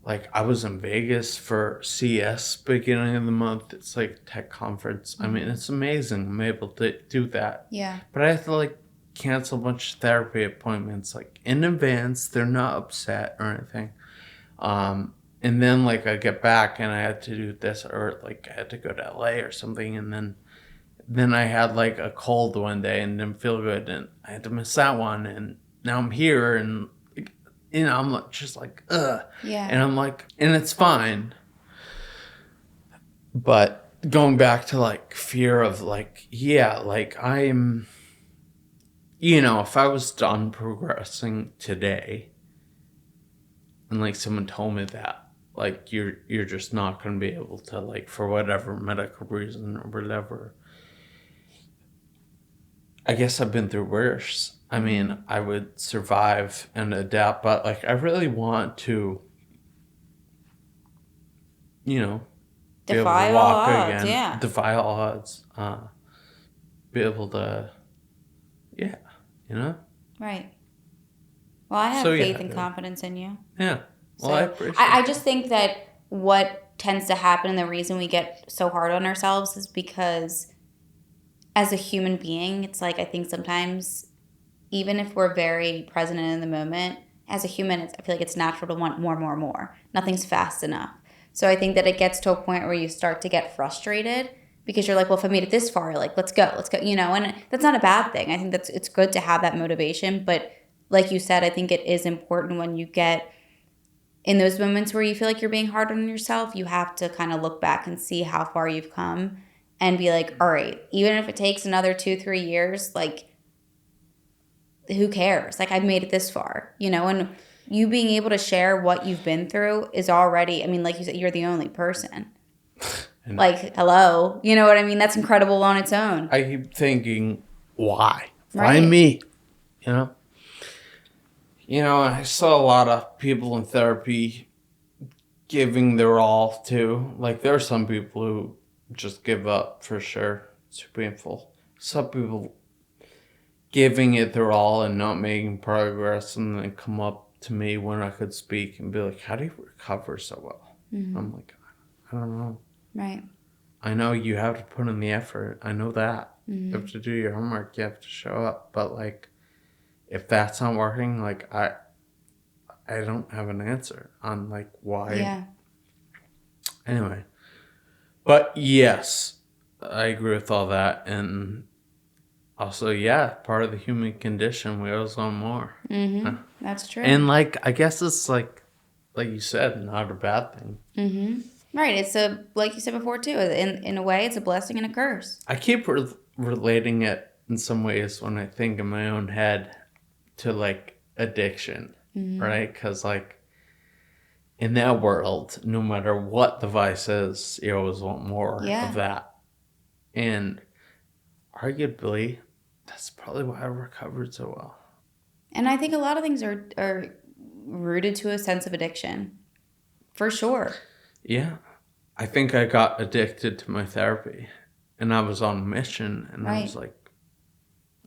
Like I was in Vegas for CS beginning of the month. It's like a tech conference. I mean, it's amazing. I'm able to do that. Yeah. But I have to like cancel a bunch of therapy appointments like in advance. They're not upset or anything. And then like I get back and I had to do this, or like I had to go to LA or something, and then I had like a cold one day and didn't feel good, and I had to miss that one, and now I'm here, and you know, I'm just like, ugh. Yeah. And I'm like, and it's fine. But going back to like fear of like, yeah, like I'm, you know, if I was done progressing today and like someone told me that, like you're just not going to be able to, like, for whatever medical reason or whatever. I guess I've been through worse. I mean, I would survive and adapt, but like I really want to, you know, be able Defy to all walk odds, again, yeah. defy all odds, be able to, yeah, you know? Right. Well, I have So, yeah, faith and yeah. confidence in you. Yeah. Well, So I appreciate I it. just think that what tends to happen, and the reason we get so hard on ourselves, is because as a human being, it's like I think sometimes, even if we're very present and in the moment, as a human, I feel like it's natural to want more, more, more. Nothing's fast enough. So I think that it gets to a point where you start to get frustrated because you're like, well, if I made it this far, like, let's go, you know, and that's not a bad thing. I think it's good to have that motivation. But like you said, I think it is important when you get in those moments where you feel like you're being hard on yourself, you have to kind of look back and see how far you've come and be like, all right, even if it takes another 2-3 years, like, who cares? Like, I've made it this far, you know, and you being able to share what you've been through is already, I mean, like you said, you're the only person. Like, hello, you know what I mean? That's incredible on its own. I keep thinking, why? Right. Why me? You know? You know, I saw a lot of people in therapy giving their all too. Like, there are some people who just give up for sure. It's painful. Some people giving it their all and not making progress, and then come up to me when I could speak and be like, how do you recover so well? Mm-hmm. I'm like, I don't know. Right. I know you have to put in the effort. I know that. Mm-hmm. You have to do your homework. You have to show up. But, like, if that's not working, like, I don't have an answer on, like, why. Yeah. Anyway. But, yes, I agree with all that. And also, yeah, part of the human condition, we always want more. Mm-hmm. That's true. And, like, I guess it's, like you said, not a bad thing. Mm-hmm. Right. It's like you said before, too, in a way, it's a blessing and a curse. I keep relating it in some ways when I think in my own head to, like, addiction, right? Because, like, in that world, no matter what the vice is, you always want more of that. And arguably, that's probably why I recovered so well. And I think a lot of things are rooted to a sense of addiction. For sure. Yeah. I think I got addicted to my therapy. And I was on a mission. And I was like,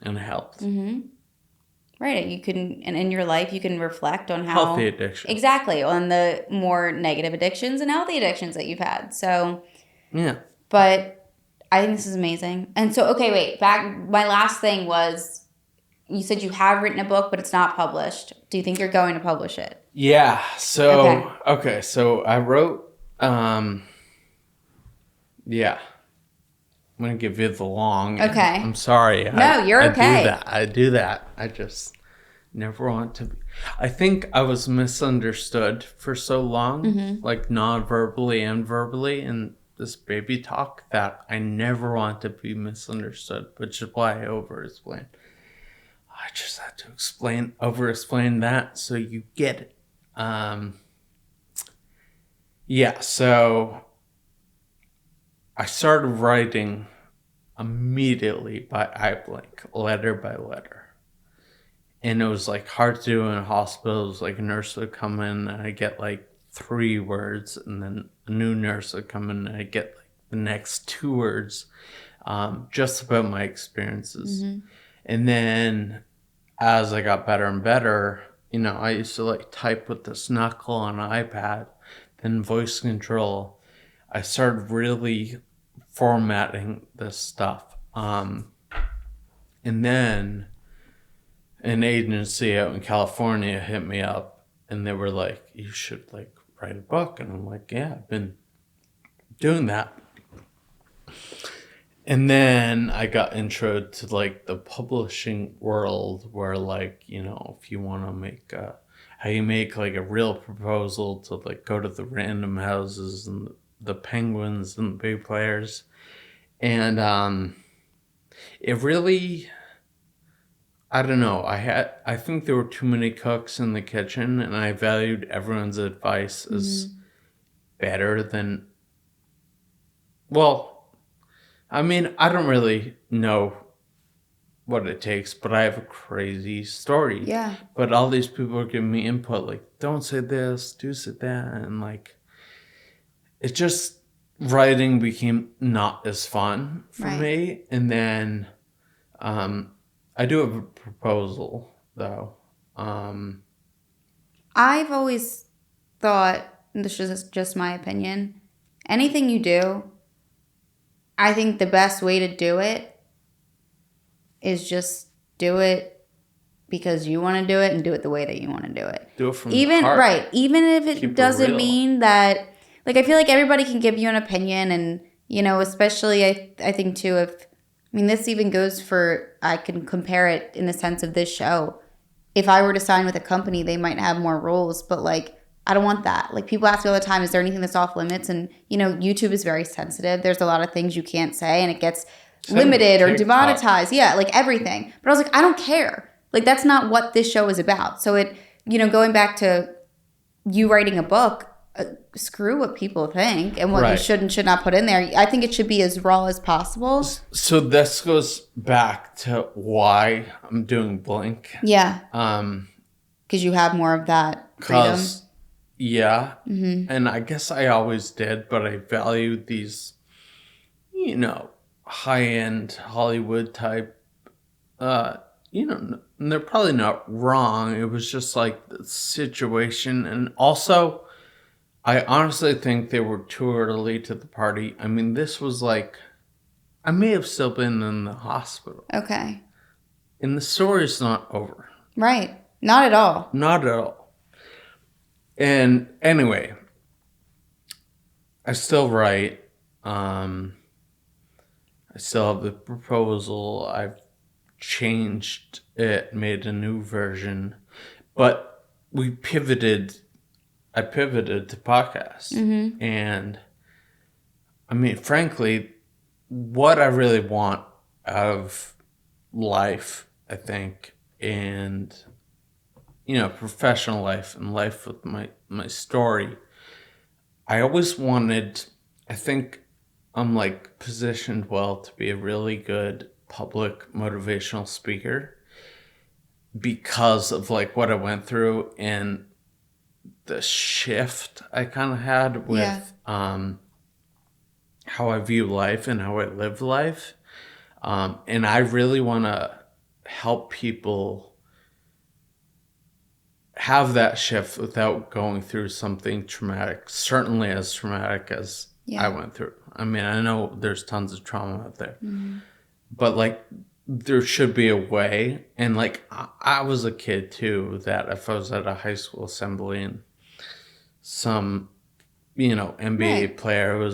and it helped. Mm-hmm. Right. You can, and in your life, you can reflect on how... Healthy addiction. Exactly. On the more negative addictions and healthy addictions that you've had. So... Yeah. But I think this is amazing. And so, okay, wait. Back, my last thing was you said you have written a book, but it's not published. Do you think you're going to publish it? Yeah. So, okay. So I wrote, yeah. I'm going to give you the long end. Okay. I'm sorry. No, you're okay. I do that. I just never want to be. I think I was misunderstood for so long, like non-verbally and verbally in this baby talk, that I never want to be misunderstood, which is why I over-explain. I just had to over-explain that so you get it. Yeah, so I started writing immediately by eye blink, letter by letter. And it was like hard to do in a hospital. It was like a nurse would come in and I get like 3 words, and then a new nurse would come in and I get like the next 2 words, just about my experiences. And then as I got better and better, you know, I used to like type with this knuckle on an iPad, then voice control. I started really formatting this stuff. And then an agency out in California hit me up and they were like, you should like write a book. And I'm like, yeah, I've been doing that. And then I got intro to like the publishing world where like, you know, if you want to make how you make like a real proposal to like go to the Random Houses and the Penguins and the big players. And it really, I don't know, I think there were too many cooks in the kitchen and I valued everyone's advice as better than, well, I mean, I don't really know what it takes, but I have a crazy story. Yeah. But all these people are giving me input, like, don't say this, do say that. And like, it just, writing became not as fun for me. And then I do have a proposal, though. I've always thought, and this is just my opinion, anything you do, I think the best way to do it is just do it because you want to do it and do it the way that you want to do it. Do it from the heart. Right. Even if it Keep doesn't it real. mean that, like, I feel like everybody can give you an opinion and, you know, especially I think too, this even goes for, I can compare it in the sense of this show. If I were to sign with a company, they might have more rules, but like, I don't want that. Like, people ask me all the time, is there anything that's off limits? And, you know, YouTube is very sensitive. There's a lot of things you can't say and it gets limited or demonetized. Yeah, like everything. But I was like, I don't care. Like, that's not what this show is about. So it, you know, going back to you writing a book, screw what people think and what you should and should not put in there. I think it should be as raw as possible. So this goes back to why I'm doing Blink. Yeah. Because you have more of that freedom. Yeah. And I guess I always did, but I valued these, you know, high-end Hollywood type, you know, and they're probably not wrong. It was just like the situation. And also, I honestly think they were too early to the party. I mean, this was like, I may have still been in the hospital. Okay. And the story's not over. Right. Not at all. Not at all. And anyway, I still write. I still have the proposal. I've changed it, made a new version. But I pivoted to podcast. And I mean, frankly, what I really want out of life, I think, and, you know, professional life and life with my story, I always wanted, I think I'm like positioned well to be a really good public motivational speaker because of like what I went through and the shift I kind of had with how I view life and how I live life. And I really want to help people have that shift without going through something traumatic, certainly as traumatic as I went through. I mean, I know there's tons of trauma out there, but like there should be a way. And like, I was a kid too, that if I was at a high school assembly and some, NBA player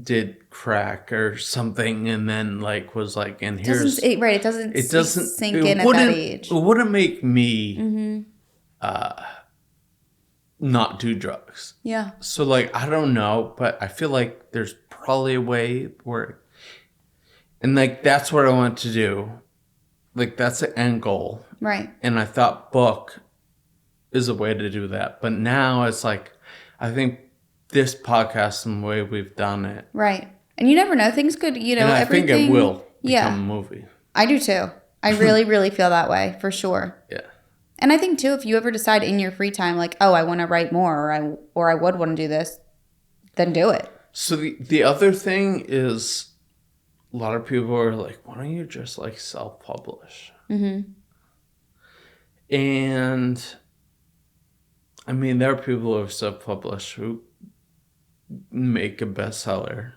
did crack or something, and then like was like, and here's it doesn't sink in at that age. It wouldn't make me not do drugs. Yeah. So like, I don't know, but I feel like there's probably a way where, and like that's what I want to do. Like that's the end goal. Right. And I thought book is a way to do that. But now it's like, I think this podcast and the way we've done it. Right. And you never know. Things could, and I think it will become a movie. I do too. I really, really feel that way for sure. Yeah. And I think too, if you ever decide in your free time, like, oh, I want to write more, or I would want to do this, then do it. So the other thing is, a lot of people are like, why don't you just like self-publish? Mm-hmm. And I mean, there are people who have self-published who make a bestseller.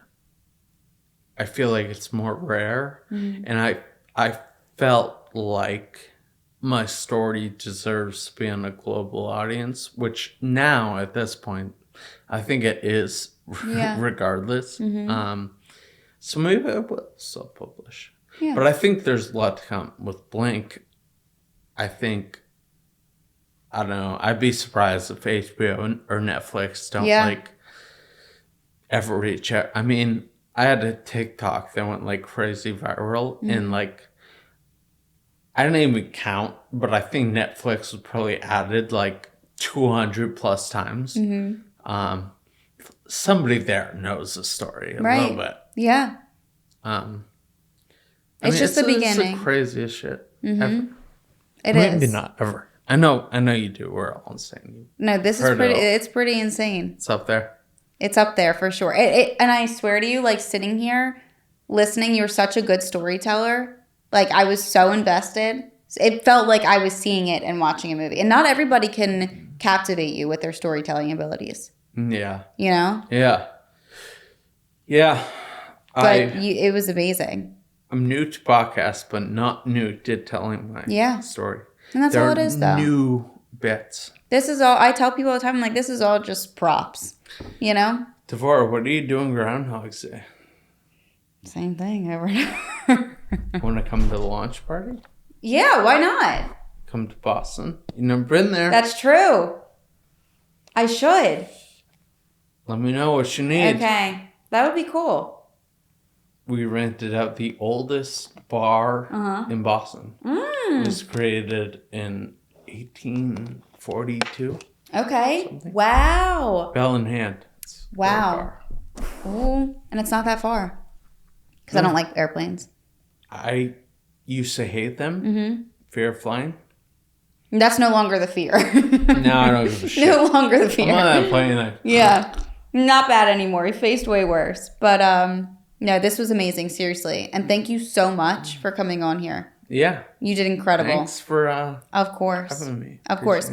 I feel like it's more rare. Mm-hmm. And I felt like my story deserves to be on a global audience, which now at this point, I think it is regardless. Mm-hmm. So maybe I will self-publish. Yeah. But I think there's a lot to come with Blink. I think, I don't know, I'd be surprised if HBO or Netflix don't like ever reach out. I mean, I had a TikTok that went like crazy viral, and like, I didn't even count, but I think Netflix was probably added like 200 plus times. Mm-hmm. Somebody there knows the story a little bit. Yeah. It's just the beginning. It's the craziest shit ever. It Maybe is. not ever. I know you do. We're all insane. No, this is pretty. It's pretty insane. It's up there. It's up there for sure. And I swear to you, like sitting here, listening, you're such a good storyteller. Like I was so invested. It felt like I was seeing it and watching a movie. And not everybody can captivate you with their storytelling abilities. Yeah. You know? Yeah. Yeah. But it was amazing. I'm new to podcasts, but not new to telling my story. And that's all it is, though. New bits. This is all, I tell people all the time, I'm like, this is all just props. You know? Devora, what are you doing Groundhog's Day? Same thing over and over. Want to come to the launch party? Yeah, why not? Come to Boston. You've never been there. That's true. I should. Let me know what you need. Okay. That would be cool. We rented out the oldest bar in Boston. It was created in 1842. Okay. Something. Wow. Bell in hand. Wow. Ooh, and it's not that far. Because I don't like airplanes. I used to hate them. Mm-hmm. Fear of flying. That's no longer the fear. No, I don't give a shit. No longer the fear. I'm on that plane. Yeah. Not bad anymore. We faced way worse. But no, this was amazing, seriously. And thank you so much for coming on here. Yeah. You did incredible. Thanks for of course. having me. Of course.